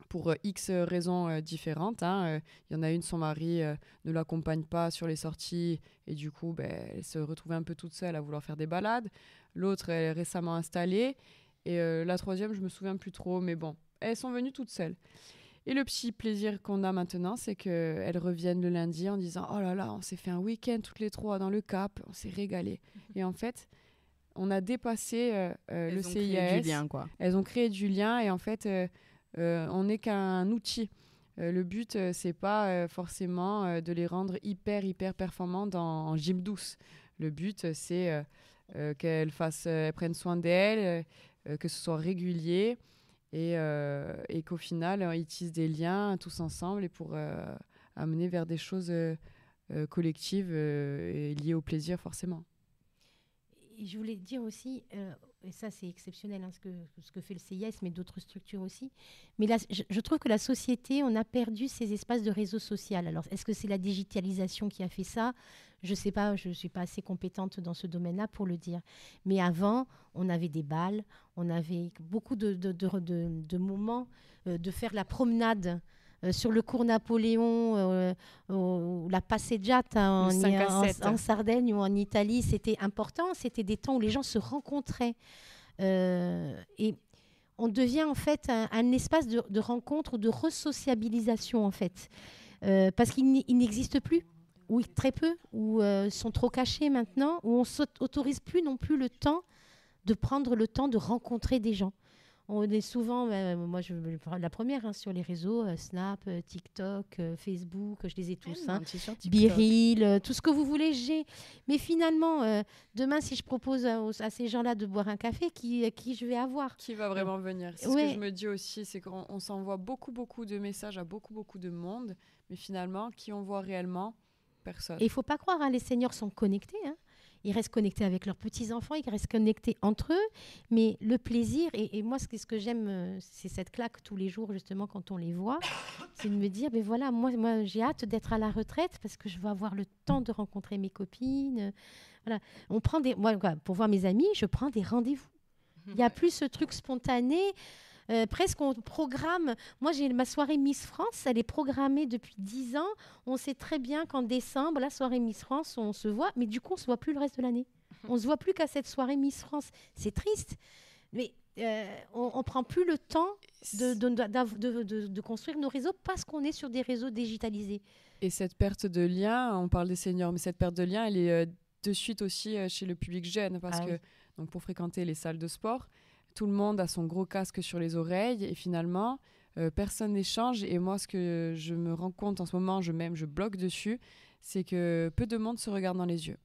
pour X raisons différentes. Il y en a une, son mari ne l'accompagne pas sur les sorties et du coup, elle se retrouvait un peu toute seule à vouloir faire des balades. L'autre, elle est récemment installée. Et la troisième, je me souviens plus trop, mais bon, elles sont venues toutes seules. Et le petit plaisir qu'on a maintenant, c'est qu'elles reviennent le lundi en disant « Oh là là, on s'est fait un week-end toutes les 3 dans le Cap, on s'est régalé. » Et en fait, on a dépassé le CIAS. Elles ont créé du lien, quoi. Elles ont créé du lien et en fait... on n'est qu'un outil. Le but, c'est pas forcément de les rendre hyper performantes en gym douce. Le but, c'est qu'elles prennent soin d'elles, que ce soit régulier et qu'au final, ils tissent des liens tous ensemble et pour amener vers des choses collectives et liées au plaisir forcément. Et je voulais dire aussi, et ça c'est exceptionnel ce que fait le CIS, mais d'autres structures aussi, mais là, je trouve que la société, on a perdu ces espaces de réseau social. Alors, est-ce que c'est la digitalisation qui a fait ça ? Je ne sais pas, je ne suis pas assez compétente dans ce domaine-là pour le dire. Mais avant, on avait des balles, on avait beaucoup de moments de faire la promenade sur le cours Napoléon, la passeggiata en Sardaigne ou en Italie, c'était important. C'était des temps où les gens se rencontraient. Et on devient en fait un espace de rencontre ou de resociabilisation en fait. Parce qu'il n'existe plus, ou très peu, ou sont trop cachés maintenant, où on ne s'autorise plus non plus le temps de prendre le temps de rencontrer des gens. On est souvent, moi je la première sur les réseaux, Snap, TikTok, Facebook, je les ai tous, Biril, tout ce que vous voulez, j'ai. Mais finalement, demain, si je propose à ces gens-là de boire un café, qui je vais avoir ? Qui va vraiment venir ? C'est ce que je me dis aussi, c'est qu'on s'envoie beaucoup de messages à beaucoup de monde, mais finalement, qui on voit réellement ? Personne. Et il ne faut pas croire, les seniors sont connectés, Ils restent connectés avec leurs petits-enfants, ils restent connectés entre eux. Mais le plaisir, et moi, ce que j'aime, c'est cette claque tous les jours, justement, quand on les voit, c'est de me dire, mais voilà, moi j'ai hâte d'être à la retraite parce que je vais avoir le temps de rencontrer mes copines. Voilà. Pour voir mes amis, je prends des rendez-vous. Il n'y a plus ce truc spontané. Presque on programme. Moi, j'ai ma soirée Miss France, elle est programmée depuis 10 ans. On sait très bien qu'en décembre, la soirée Miss France, on se voit, mais du coup, on se voit plus le reste de l'année. On se voit plus qu'à cette soirée Miss France. C'est triste, mais on prend plus le temps de construire nos réseaux parce qu'on est sur des réseaux digitalisés. Et cette perte de lien, on parle des seniors, mais cette perte de lien, elle est de suite aussi chez le public jeune, parce que donc pour fréquenter les salles de sport, tout le monde a son gros casque sur les oreilles et finalement, personne n'échange. Et moi, ce que je me rends compte en ce moment, je bloque dessus, c'est que peu de monde se regarde dans les yeux.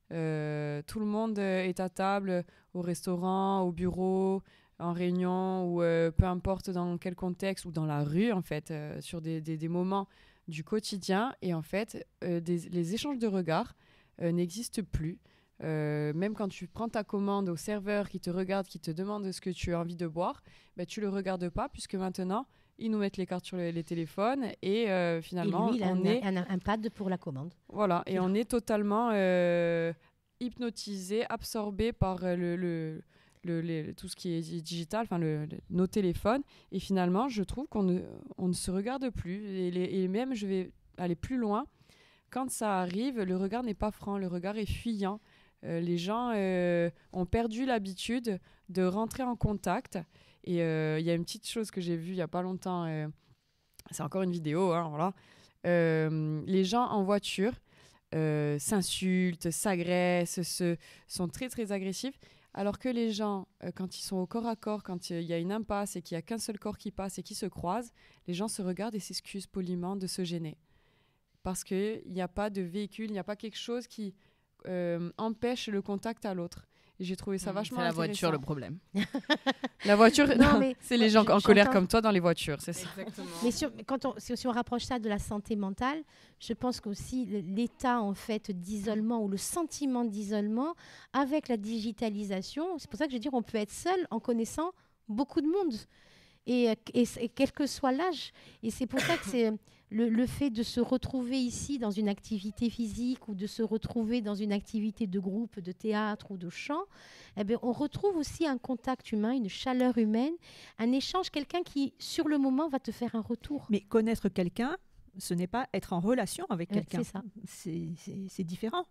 Tout le monde est à table, au restaurant, au bureau, en réunion, ou peu importe dans quel contexte, ou dans la rue, en fait, sur des moments du quotidien. Et en fait, les échanges de regards n'existent plus. Même quand tu prends ta commande au serveur qui te regarde, qui te demande ce que tu as envie de boire, tu le regardes pas, puisque maintenant, ils nous mettent les cartes sur les téléphones et finalement, et lui, on est... un pad pour la commande. Voilà, et on est totalement hypnotisé, absorbé par tout ce qui est digital, nos téléphones. Et finalement, je trouve qu'on ne se regarde plus. Et même, je vais aller plus loin. Quand ça arrive, le regard n'est pas franc, le regard est fuyant. Les gens ont perdu l'habitude de rentrer en contact. Et il y a une petite chose que j'ai vue il n'y a pas longtemps. C'est encore une vidéo, voilà. Les gens en voiture s'insultent, s'agressent, sont très, très agressifs. Alors que les gens, quand ils sont au corps à corps, quand il y a une impasse et qu'il n'y a qu'un seul corps qui passe et qui se croise, les gens se regardent et s'excusent poliment de se gêner. Parce qu'il n'y a pas de véhicule, il n'y a pas quelque chose qui empêche le contact à l'autre. Et j'ai trouvé ça vachement intéressant. C'est la voiture le problème. La voiture, non, mais c'est les gens en colère comme toi dans les voitures, c'est ça. Exactement. Mais si on rapproche ça de la santé mentale, je pense qu'aussi l'état en fait d'isolement ou le sentiment d'isolement avec la digitalisation, c'est pour ça que je veux dire on peut être seul en connaissant beaucoup de monde et quel que soit l'âge. Et c'est pour ça que c'est le fait de se retrouver ici dans une activité physique ou de se retrouver dans une activité de groupe, de théâtre ou de chant, on retrouve aussi un contact humain, une chaleur humaine, un échange, quelqu'un qui, sur le moment, va te faire un retour. Mais connaître quelqu'un, ce n'est pas être en relation avec quelqu'un. C'est ça. C'est différent.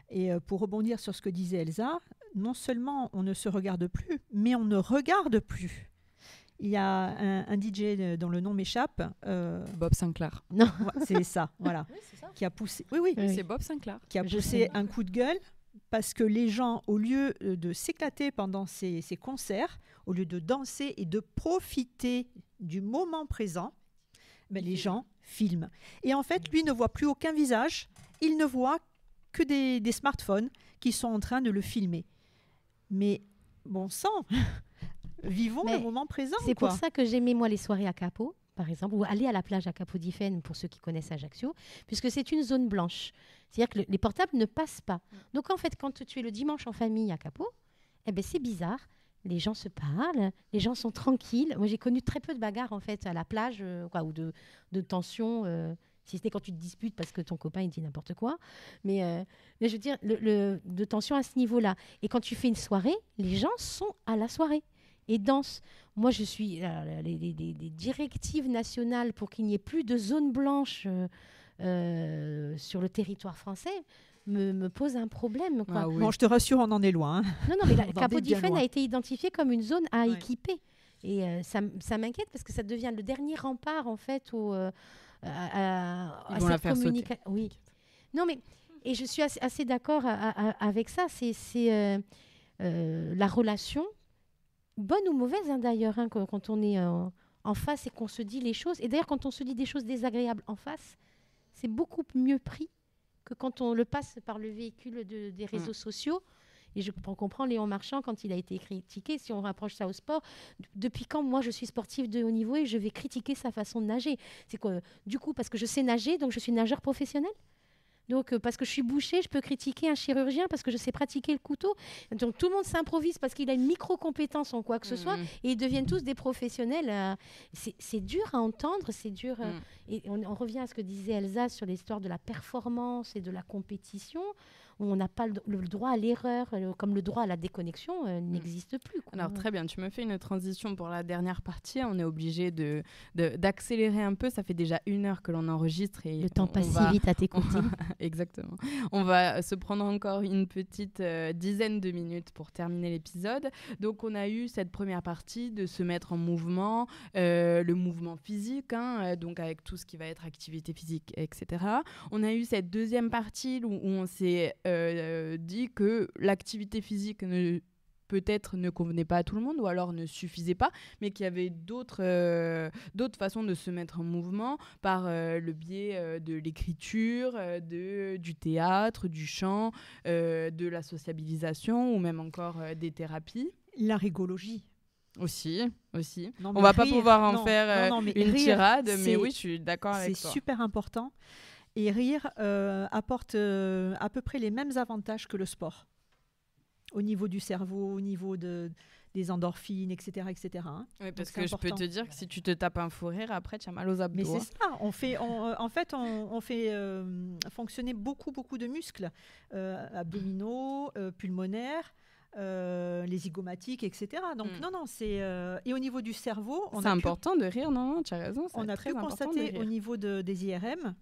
Et pour rebondir sur ce que disait Elsa, non seulement on ne se regarde plus, mais on ne regarde plus. Il y a un DJ dont le nom m'échappe. Bob Sinclair. Non. C'est ça, voilà. Oui, c'est ça. Qui a poussé. Oui. C'est Bob Sinclair. Qui a poussé un coup de gueule parce que les gens, au lieu de s'éclater pendant ces concerts, au lieu de danser et de profiter du moment présent, les gens filment. Et en fait, lui ne voit plus aucun visage. Il ne voit que des smartphones qui sont en train de le filmer. Mais bon sang vivons le moment présent. C'est pour ça que j'aimais, moi, les soirées à Capo, par exemple, ou aller à la plage à Capodifen, pour ceux qui connaissent Ajaccio, puisque c'est une zone blanche. C'est-à-dire que les portables ne passent pas. Donc, en fait, quand tu es le dimanche en famille à Capo, c'est bizarre. Les gens se parlent, les gens sont tranquilles. Moi, j'ai connu très peu de bagarres, en fait, à la plage, ou de tensions, si c'était quand tu te disputes parce que ton copain, il dit n'importe quoi. Mais je veux dire, de tension à ce niveau-là. Et quand tu fais une soirée, les gens sont à la soirée et dansent. Moi, je suis des directives nationales pour qu'il n'y ait plus de zones blanches sur le territoire français me pose un problème. Quoi. Ah oui. Bon, je te rassure, on en est loin. Non, mais Capodifen a été identifié comme une zone à équiper. Et ça m'inquiète parce que ça devient le dernier rempart, en fait, à cette communication. Oui. Non, mais et je suis assez d'accord avec ça. C'est la relation, bonne ou mauvaise d'ailleurs, quand on est en face et qu'on se dit les choses. Et d'ailleurs, quand on se dit des choses désagréables en face, c'est beaucoup mieux pris que quand on le passe par le véhicule des réseaux sociaux. Et je comprends Léon Marchand quand il a été critiqué, si on rapproche ça au sport. Depuis quand, moi, je suis sportive de haut niveau et je vais critiquer sa façon de nager? C'est que, du coup, parce que je sais nager, donc je suis nageur professionnel. Donc, parce que je suis bouchée, je peux critiquer un chirurgien parce que je sais pratiquer le couteau. Donc, tout le monde s'improvise parce qu'il a une micro-compétence en quoi que ce soit et ils deviennent tous des professionnels. C'est dur à entendre, c'est dur. Et on revient à ce que disait Elsa sur l'histoire de la performance et de la compétition. où on n'a pas le droit à l'erreur, comme le droit à la déconnexion n'existe plus. Quoi. Alors très bien, tu me fais une transition pour la dernière partie. On est obligé d'accélérer un peu. Ça fait déjà 1 heure que l'on enregistre. Et le temps passe si vite à t'écouter. Exactement. On va se prendre encore une petite dizaine de minutes pour terminer l'épisode. Donc on a eu cette première partie de se mettre en mouvement, le mouvement physique, donc avec tout ce qui va être activité physique, etc. On a eu cette deuxième partie où on s'est dit que l'activité physique peut-être ne convenait pas à tout le monde ou alors ne suffisait pas, mais qu'il y avait d'autres façons de se mettre en mouvement par le biais de l'écriture, du théâtre, du chant, de la sociabilisation ou même encore des thérapies. La rigologie. Aussi. Non, On va rire, pas pouvoir en faire mais une rire, tirade, mais oui, je suis d'accord avec toi. C'est super important. Et rire apporte à peu près les mêmes avantages que le sport. Au niveau du cerveau, au niveau des endorphines, etc. etc. Oui, parce que je peux te dire que si tu te tapes un fou rire, après, tu as mal aux abdos. Mais c'est ça. On fait fonctionner beaucoup de muscles abdominaux, pulmonaires, les zygomatiques, etc. Donc, non, c'est... et au niveau du cerveau... C'est important de rire, non, tu as raison. On a pu constater au niveau des IRM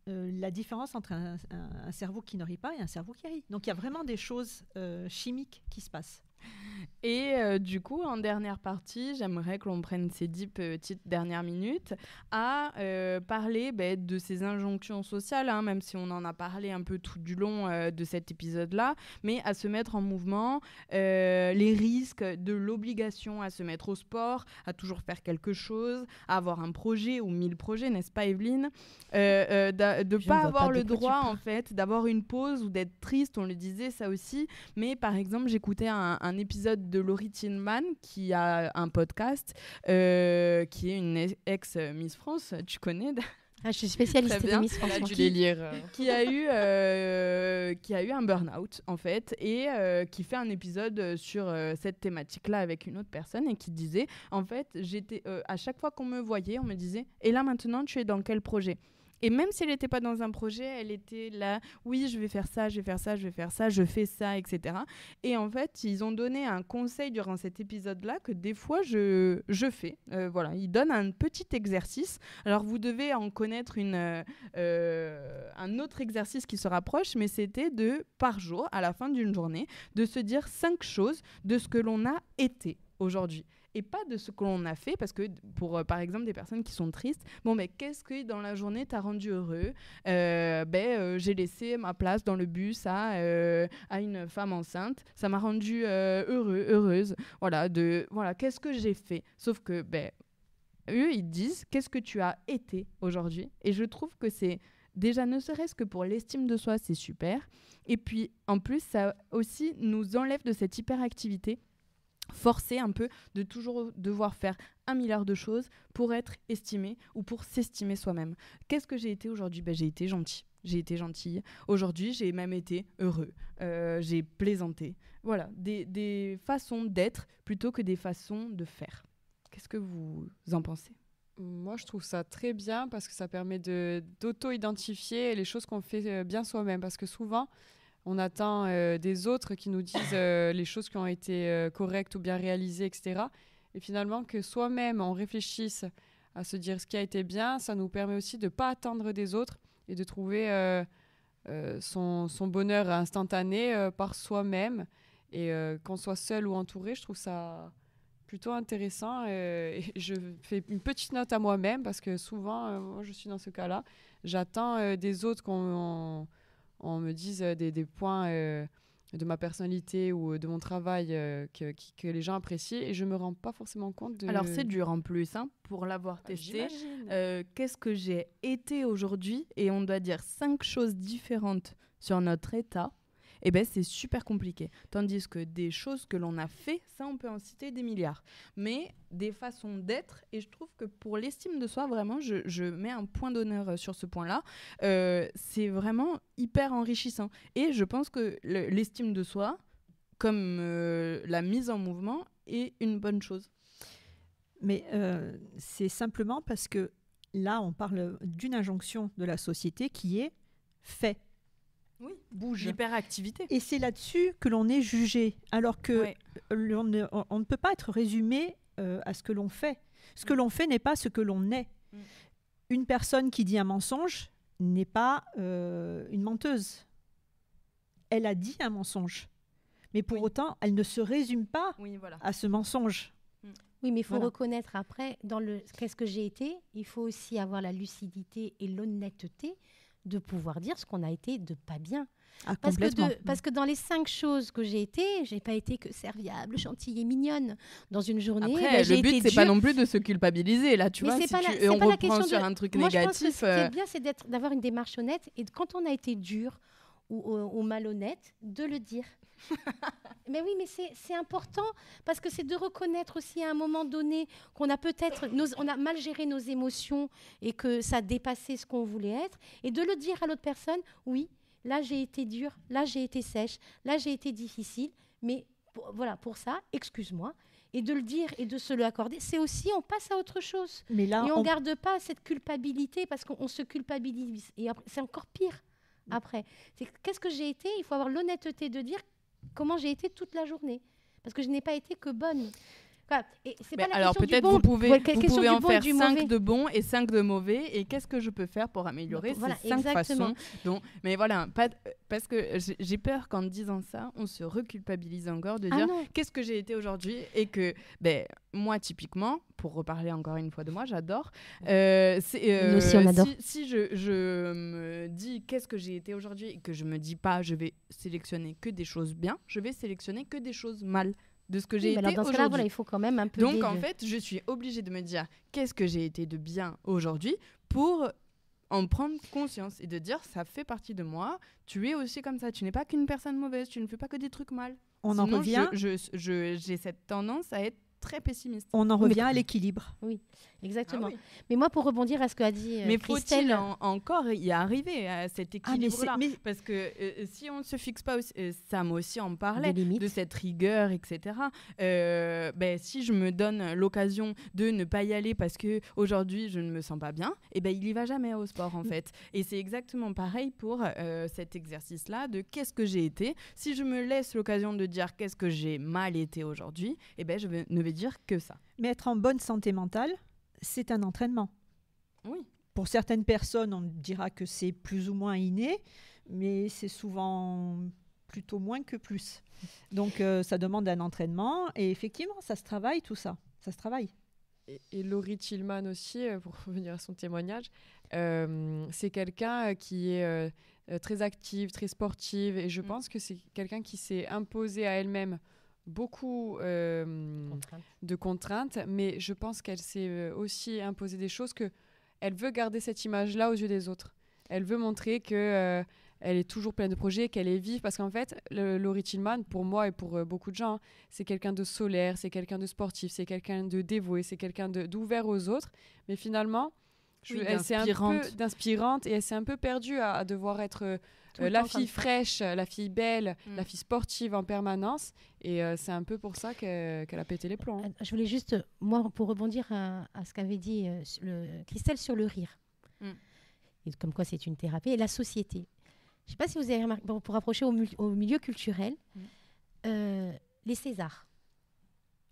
la différence entre un cerveau qui ne rit pas et un cerveau qui rit. Donc, il y a vraiment des choses chimiques qui se passent. Et du coup, en dernière partie, j'aimerais que l'on prenne ces 10 petites dernières minutes à parler de ces injonctions sociales, même si on en a parlé un peu tout du long de cet épisode-là, mais à se mettre en mouvement, les risques de l'obligation à se mettre au sport, à toujours faire quelque chose, à avoir un projet ou 1000 projets, n'est-ce pas Evelyne, de ne pas avoir le droit en fait d'avoir une pause ou d'être triste, on le disait ça aussi, mais par exemple j'écoutais un épisode de Laurie Tillman qui a un podcast qui est une ex-Miss France, tu connais je suis spécialiste des Miss France. Tu les lire. Qui a eu un burn-out en fait et qui fait un épisode sur cette thématique-là avec une autre personne et qui disait en fait j'étais à chaque fois qu'on me voyait on me disait et là maintenant tu es dans quel projet? Et même si elle n'était pas dans un projet, elle était là, oui, je vais faire ça, je vais faire ça, je vais faire ça, je fais ça, etc. Et en fait, ils ont donné un conseil durant cet épisode-là que des fois, je fais. Voilà, ils donnent un petit exercice. Alors, vous devez en connaître un autre exercice qui se rapproche, mais c'était par jour, à la fin d'une journée, de se dire 5 choses de ce que l'on a été aujourd'hui. Et pas de ce que l'on a fait, parce que pour, par exemple, des personnes qui sont tristes, qu'est-ce que dans la journée t'a rendu heureux? J'ai laissé ma place dans le bus à une femme enceinte, ça m'a rendu heureuse. Voilà, qu'est-ce que j'ai fait? Sauf que, eux, ils disent, qu'est-ce que tu as été aujourd'hui? Et je trouve que c'est déjà, ne serait-ce que pour l'estime de soi, c'est super. Et puis, en plus, ça aussi nous enlève de cette hyperactivité forcer un peu de toujours devoir faire 1 milliard de choses pour être estimé ou pour s'estimer soi-même. Qu'est-ce que j'ai été aujourd'hui? J'ai été gentil. J'ai été gentille. Aujourd'hui, j'ai même été heureux. J'ai plaisanté. Voilà, des façons d'être plutôt que des façons de faire. Qu'est-ce que vous en pensez? Moi, je trouve ça très bien parce que ça permet d'auto-identifier les choses qu'on fait bien soi-même. Parce que souvent, on attend des autres qui nous disent les choses qui ont été correctes ou bien réalisées, etc. Et finalement, que soi-même, on réfléchisse à se dire ce qui a été bien, ça nous permet aussi de ne pas attendre des autres et de trouver son bonheur instantané par soi-même. Et qu'on soit seul ou entouré, je trouve ça plutôt intéressant. Et je fais une petite note à moi-même parce que souvent, moi, je suis dans ce cas-là. J'attends des autres on me dise des points de ma personnalité ou de mon travail que les gens apprécient et je ne me rends pas forcément compte de... Alors c'est dur en plus, pour l'avoir testé. Qu'est-ce que j'ai été aujourd'hui? Et on doit dire 5 choses différentes sur notre état. Eh ben, c'est super compliqué. Tandis que des choses que l'on a fait, ça, on peut en citer des milliards. Mais des façons d'être, et je trouve que pour l'estime de soi, vraiment, je mets un point d'honneur sur ce point-là, c'est vraiment hyper enrichissant. Et je pense que l'estime de soi, comme la mise en mouvement, est une bonne chose. Mais c'est simplement parce que là, on parle d'une injonction de la société qui est fait. bouge. L'hyperactivité. Et c'est là-dessus que l'on est jugé, alors que Ouais. on ne peut pas être résumé à ce que l'on fait. Ce que l'on fait n'est pas ce que l'on est. Une personne qui dit un mensonge n'est pas une menteuse. Elle a dit un mensonge. Mais pour autant, elle ne se résume pas Oui, voilà. à ce mensonge. Oui, mais il faut Voilà. reconnaître après, dans le qu'est-ce que j'ai été, il faut aussi avoir la lucidité et l'honnêteté de pouvoir dire ce qu'on a été de pas bien. Ah, Parce complètement. que dans les 5 choses que j'ai été, j'ai pas été que serviable, gentille et mignonne. Dans une journée, Après, j'ai le but, été c'est pas dure. non plus de se culpabiliser. Là, tu Mais vois, c'est si pas tu... la- et c'est on pas la reprend question sur de- un truc Moi, je pense que négatif. ce qui est bien, c'est d'avoir une démarche honnête et quand on a été dur ou malhonnête, de le dire. Mais oui, mais c'est important parce que c'est de reconnaître aussi à un moment donné qu'on a peut-être on a mal géré nos émotions et que ça a dépassé ce qu'on voulait être et de le dire à l'autre personne. Oui, là j'ai été dure, là j'ai été sèche, là j'ai été difficile, mais voilà pour ça, excuse-moi. Et de le dire et de se le accorder, c'est aussi on passe à autre chose. Mais là, Et on ne garde pas cette culpabilité parce qu'on se culpabilise. Et après, c'est encore pire après. Qu'est-ce que j'ai été? Il faut avoir l'honnêteté de dire comment j'ai été toute la journée. Parce que je n'ai pas été que bonne. Voilà. Et c'est Mais pas la alors question du peut-être bon. vous pouvez, Voilà, vous question pouvez du en bon et faire du 5 mauvais. de bons et 5 de mauvais. Et qu'est-ce que je peux faire pour améliorer Voilà, ces 5 exactement. façons Mais voilà, parce que j'ai peur qu'en disant ça, on se reculpabilise encore de Ah dire non. qu'est-ce que j'ai été aujourd'hui et que moi, typiquement, pour reparler encore une fois de moi, j'adore. Nous aussi, on adore. Si je me dis qu'est-ce que j'ai été aujourd'hui et que je me dis pas je vais sélectionner que des choses bien, je vais sélectionner que des choses mal de ce que Oui, j'ai mais été alors dans ce aujourd'hui. cas-là, voilà, il faut quand même un peu. Donc en fait, je suis obligée de me dire qu'est-ce que j'ai été de bien aujourd'hui pour en prendre conscience et de dire ça fait partie de moi, tu es aussi comme ça, tu n'es pas qu'une personne mauvaise, tu ne fais pas que des trucs mal. on en Sinon, revient, j'ai cette tendance à être très pessimiste. on en Oui, mais- revient à l'équilibre. Exactement. Ah oui. Mais moi, pour rebondir à ce qu'a dit Mais Christelle, faut-il encore y arriver à cet Ah, mais équilibre-là mais Parce que si on ne se fixe pas, Sam aussi en parlait, des limites. de cette rigueur, etc. Si je me donne l'occasion de ne pas y aller parce que aujourd'hui je ne me sens pas bien, il y va jamais au sport en fait. Et c'est exactement pareil pour cet exercice-là de qu'est-ce que j'ai été. Si je me laisse l'occasion de dire qu'est-ce que j'ai mal été aujourd'hui, ne vais dire que ça. Mais être en bonne santé mentale, c'est un entraînement. Oui. Pour certaines personnes, on dira que c'est plus ou moins inné, mais c'est souvent plutôt moins que plus. Donc, ça demande un entraînement. Et effectivement, ça se travaille, tout ça. Ça se travaille. Et Laurie Tillman aussi, pour revenir à son témoignage, c'est quelqu'un qui est très active, très sportive. Et je pense que c'est quelqu'un qui s'est imposé à elle-même beaucoup de contraintes, mais je pense qu'elle s'est aussi imposé des choses que elle veut garder cette image-là aux yeux des autres. Elle veut montrer que elle est toujours pleine de projets, qu'elle est vive, parce qu'en fait, Laurie Tillman, pour moi et pour beaucoup de gens, hein, c'est quelqu'un de solaire, c'est quelqu'un de sportif, c'est quelqu'un de dévoué, c'est quelqu'un d'ouvert aux autres, mais finalement, elle s'est un peu d'inspirante et elle s'est un peu perdue à devoir être la fille fraîche, la fille belle, la fille sportive en permanence. Et c'est un peu pour ça qu'elle a pété les plombs. Je voulais juste, moi, pour rebondir à ce qu'avait dit Christelle sur le rire. Et comme quoi c'est une thérapie. Et la société. Je ne sais pas si vous avez remarqué, pour rapprocher au milieu culturel, les Césars.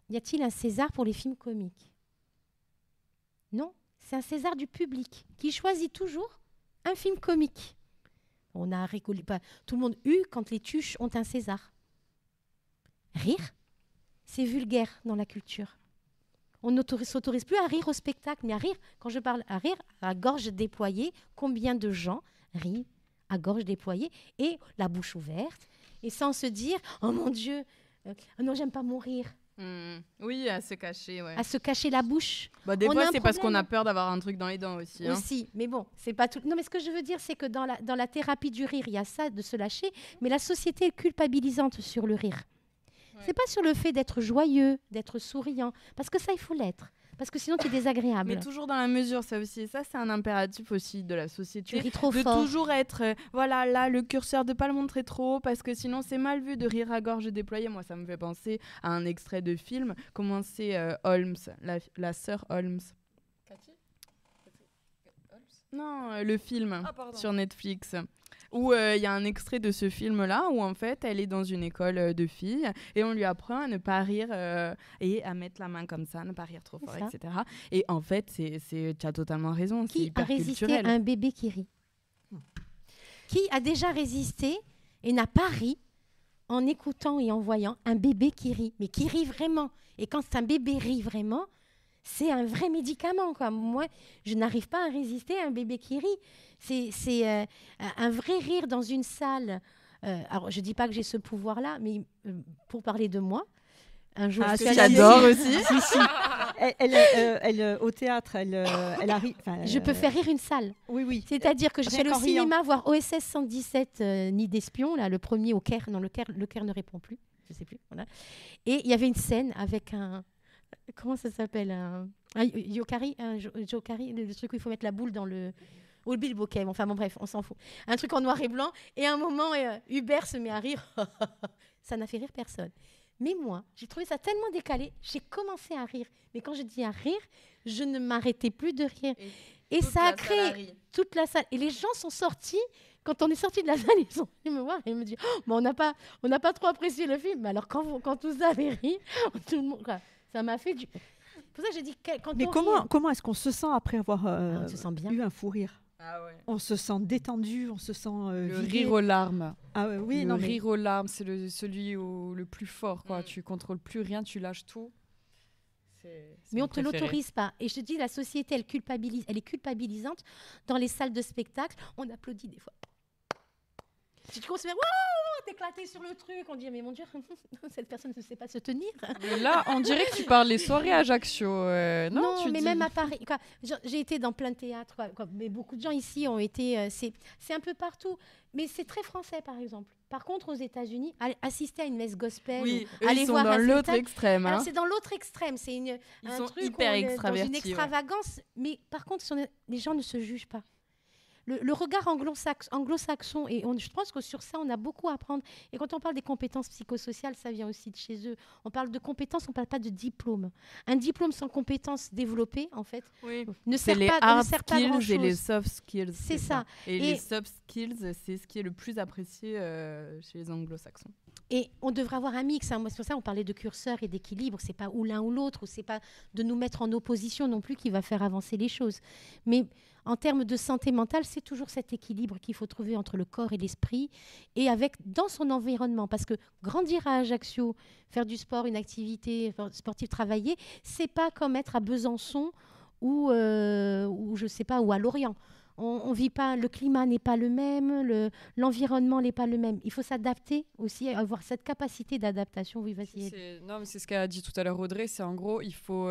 Y a-t-il un César pour les films comiques? Non, c'est un César du public qui choisit toujours un film comique. On a rigolé, tout le monde quand les tuches ont un César. Rire, c'est vulgaire dans la culture. On ne s'autorise plus à rire au spectacle, mais à rire, quand je parle à rire, à gorge déployée, combien de gens rient à gorge déployée et la bouche ouverte, et sans se dire « Oh mon Dieu, non, j'aime pas mon rire ». Oui, à se cacher, ouais. À se cacher la bouche. Des fois, c'est parce qu'on a peur d'avoir un truc dans les dents aussi. Aussi, mais bon, c'est pas tout. Non, mais ce que je veux dire, c'est que dans la thérapie du rire, il y a ça, de se lâcher, mais la société est culpabilisante sur le rire. Ouais. C'est pas sur le fait d'être joyeux, d'être souriant, parce que ça, il faut l'être. Parce que sinon, tu es désagréable. Mais toujours dans la mesure, ça aussi. Ça, c'est un impératif aussi de la société. Tu ris trop de fort. Toujours être, là, le curseur, de pas le montrer trop, parce que sinon, c'est mal vu de rire à gorge déployée. Moi, ça me fait penser à un extrait de film. Comment c'est Holmes, la sœur Holmes. Cathy Holmes? Non, le film sur Netflix. Où il y a un extrait de ce film-là où en fait elle est dans une école de filles et on lui apprend à ne pas rire et à mettre la main comme ça, ne pas rire trop fort, etc. Et en fait, tu as totalement raison. Qui c'est hyper a résisté culturel. à un bébé qui rit? Qui a déjà résisté et n'a pas ri en écoutant et en voyant un bébé qui rit, mais qui rit vraiment? Et quand un bébé rit vraiment, c'est un vrai médicament, quoi. Moi, je n'arrive pas à résister à un bébé qui rit. C'est un vrai rire dans une salle. Alors, je ne dis pas que j'ai ce pouvoir-là, mais pour parler de moi, un jour, que j'adore aussi. Si, si. Elle, au théâtre, elle arrive. Je peux faire rire une salle. Oui, oui. C'est-à-dire que je suis allée au Rien qu'en riant. cinéma voir OSS 117, Nid d'espion, là, le premier au Caire. Non, le Caire ne répond plus. Je ne sais plus. Voilà. Et il y avait une scène avec un... Comment ça s'appelle? Un yokari, jokari, le truc où il faut mettre la boule dans le... Ou le bilboquet. Enfin bon, bref, on s'en fout. Un truc en noir et blanc. Et à un moment, Hubert se met à rire. Ça n'a fait rire personne. Mais moi, j'ai trouvé ça tellement décalé, j'ai commencé à rire. Mais quand je dis à rire, je ne m'arrêtais plus de rire. Et ça a créé toute la salle. Et les gens sont sortis. Quand on est sorti de la salle, ils sont venus me voir et me dire oh, on n'a pas trop apprécié le film. Mais alors, quand vous avez ri, tout le monde, quoi, ça m'a fait du... C'est pour ça que j'ai dit... Mais comment est-ce qu'on se sent après avoir on se sent bien. eu un fou rire? Ah ouais. On se sent détendu, on se sent Le vidé. rire aux larmes. Ah ouais, oui, le non, mais... rire aux larmes, c'est celui le plus fort. Quoi. Tu contrôles plus rien, tu lâches tout. Mais on ne te l'autorise pas. Et je te dis, la société, elle est culpabilisante. Dans les salles de spectacle, on applaudit des fois. Si tu commences à faire waouh, t'éclater sur le truc, on dit mais mon Dieu, cette personne ne sait pas se tenir. Mais là, on dirait que tu parles les soirées à Ajaccio. Non, tu mais dis... même à Paris. Quoi, j'ai été dans plein de théâtres, quoi, mais beaucoup de gens ici ont été. C'est un peu partout. Mais c'est très français, par exemple. Par contre, aux États-Unis, assister à une messe gospel, Oui, ou aller ils sont voir dans un l'autre spectacle. extrême. Hein. Alors, c'est dans l'autre extrême. C'est Ils un sont truc hyper où on est extravertis. dans une extravagance. Mais par contre, les gens ne se jugent pas. Le regard anglo-saxon, et je pense que sur ça, on a beaucoup à apprendre. Et quand on parle des compétences psychosociales, ça vient aussi de chez eux. On parle de compétences, on ne parle pas de diplôme. Un diplôme sans compétences développées, en fait, ne C'est sert les pas, hard ne sert pas skills grand-chose. et les soft skills. C'est ça. Et les soft skills, c'est ce qui est le plus apprécié chez les anglo-saxons. Et on devrait avoir un mix. Hein. Moi, c'est pour ça qu'on parlait de curseur et d'équilibre. C'est pas ou l'un ou l'autre, ou c'est pas de nous mettre en opposition non plus qui va faire avancer les choses. Mais en termes de santé mentale, c'est toujours cet équilibre qu'il faut trouver entre le corps et l'esprit et dans son environnement. Parce que grandir à Ajaccio, faire du sport, une activité sportive, travailler, c'est pas comme être à Besançon ou je sais pas, ou à Lorient. On vit pas, le climat n'est pas le même, l'environnement n'est pas le même. Il faut s'adapter aussi, avoir cette capacité d'adaptation. Oui, vas-y. Non, mais c'est ce qu'a dit tout à l'heure Audrey, c'est en gros, il faut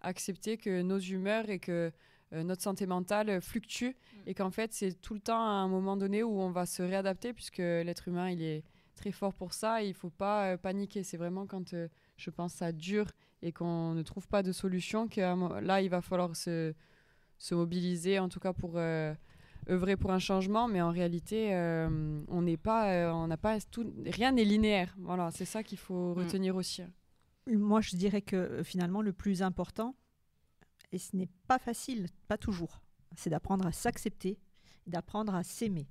accepter que nos humeurs et que notre santé mentale fluctue et qu'en fait, c'est tout le temps à un moment donné où on va se réadapter puisque l'être humain, il est très fort pour ça et il ne faut pas paniquer. C'est vraiment quand, je pense, ça dure et qu'on ne trouve pas de solution que là, il va falloir se mobiliser, en tout cas pour œuvrer pour un changement, mais en réalité, on n'a pas rien n'est linéaire. Voilà, c'est ça qu'il faut retenir aussi. Moi, je dirais que finalement, le plus important, et ce n'est pas facile, pas toujours, c'est d'apprendre à s'accepter, d'apprendre à s'aimer.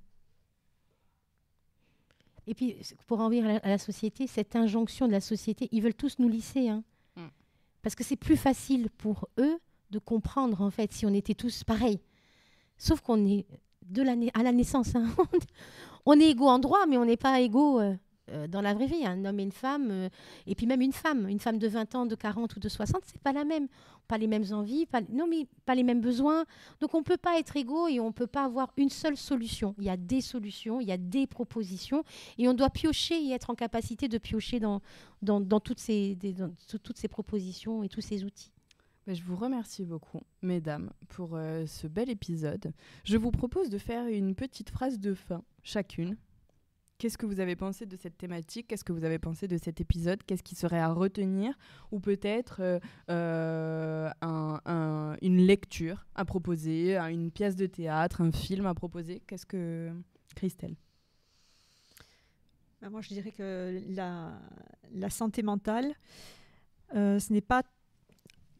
Et puis, pour en venir à la société, cette injonction de la société, ils veulent tous nous lisser, hein, parce que c'est plus facile pour eux de comprendre, en fait, si on était tous pareils. Sauf qu'on est à la naissance. Hein. On est égaux en droit, mais on n'est pas égaux dans la vraie vie. Un homme et une femme, et puis même une femme de 20 ans, de 40 ou de 60, c'est pas la même. Pas les mêmes envies, pas les mêmes besoins. Donc on ne peut pas être égaux et on ne peut pas avoir une seule solution. Il y a des solutions, il y a des propositions, et on doit piocher et être en capacité de piocher dans toutes ces propositions et tous ces outils. Je vous remercie beaucoup, mesdames, pour ce bel épisode. Je vous propose de faire une petite phrase de fin, chacune. Qu'est-ce que vous avez pensé de cette thématique? Qu'est-ce que vous avez pensé de cet épisode? Qu'est-ce qui serait à retenir? Ou peut-être une lecture à proposer, une pièce de théâtre, un film à proposer? Qu'est-ce que... Christelle? Moi, je dirais que la santé mentale, ce n'est pas...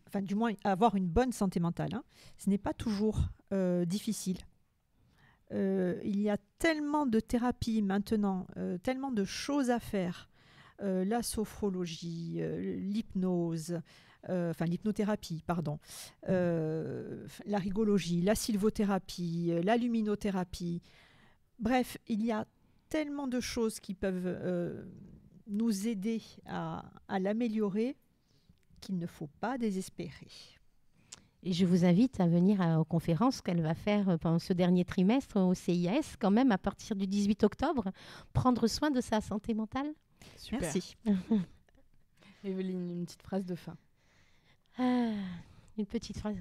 Enfin, du moins, avoir une bonne santé mentale, hein, ce n'est pas toujours difficile. Il y a tellement de thérapies maintenant, tellement de choses à faire. La sophrologie, l'hypnose, l'hypnothérapie, pardon, la rigologie, la sylvothérapie, la luminothérapie. Bref, il y a tellement de choses qui peuvent nous aider à l'améliorer qu'il ne faut pas désespérer. Et je vous invite à venir aux conférences qu'elle va faire pendant ce dernier trimestre au CIAS, quand même, à partir du 18 octobre, prendre soin de sa santé mentale. Super. Merci. Evelyne, une petite phrase de fin. Une petite phrase.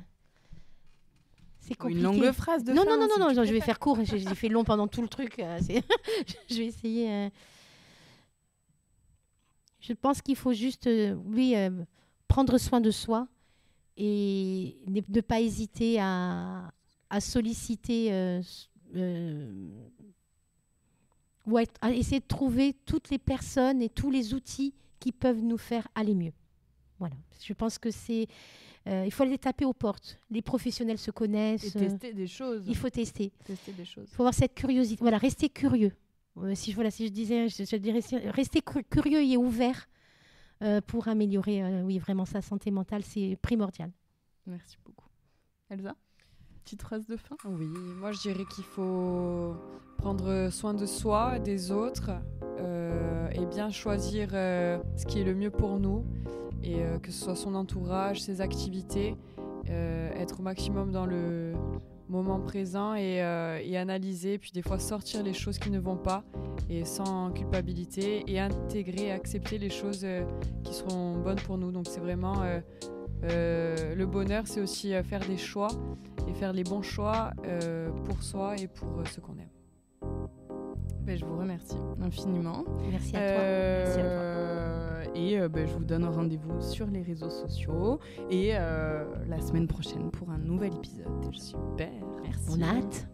C'est Ou compliqué. une longue phrase de non, fin. non, non, si non, tu non, je vais préfères. faire court. J'ai fait long pendant tout le truc. Je vais essayer. Je pense qu'il faut juste, prendre soin de soi et ne pas hésiter à solliciter ou à essayer de trouver toutes les personnes et tous les outils qui peuvent nous faire aller mieux. Voilà. Je pense que il faut aller taper aux portes. Les professionnels se connaissent. Et tester des choses. Il faut tester. Tester des choses. Il faut avoir cette curiosité. Voilà, rester curieux. Si je disais, je dirais, rester curieux et ouvert pour améliorer vraiment sa santé mentale, c'est primordial. Merci beaucoup. Elsa, petite phrase de fin. Oui, moi je dirais qu'il faut prendre soin de soi, des autres, et bien choisir ce qui est le mieux pour nous, et que ce soit son entourage, ses activités, être au maximum dans le moment présent et analyser, puis des fois sortir les choses qui ne vont pas et sans culpabilité, et intégrer, accepter les choses qui seront bonnes pour nous. Donc c'est vraiment le bonheur, c'est aussi faire des choix et faire les bons choix pour soi et pour ce qu'on aime. Je vous remercie infiniment. Merci à toi. Merci à toi. Et je vous donne rendez-vous sur les réseaux sociaux et la semaine prochaine pour un nouvel épisode. Super, merci. On a hâte.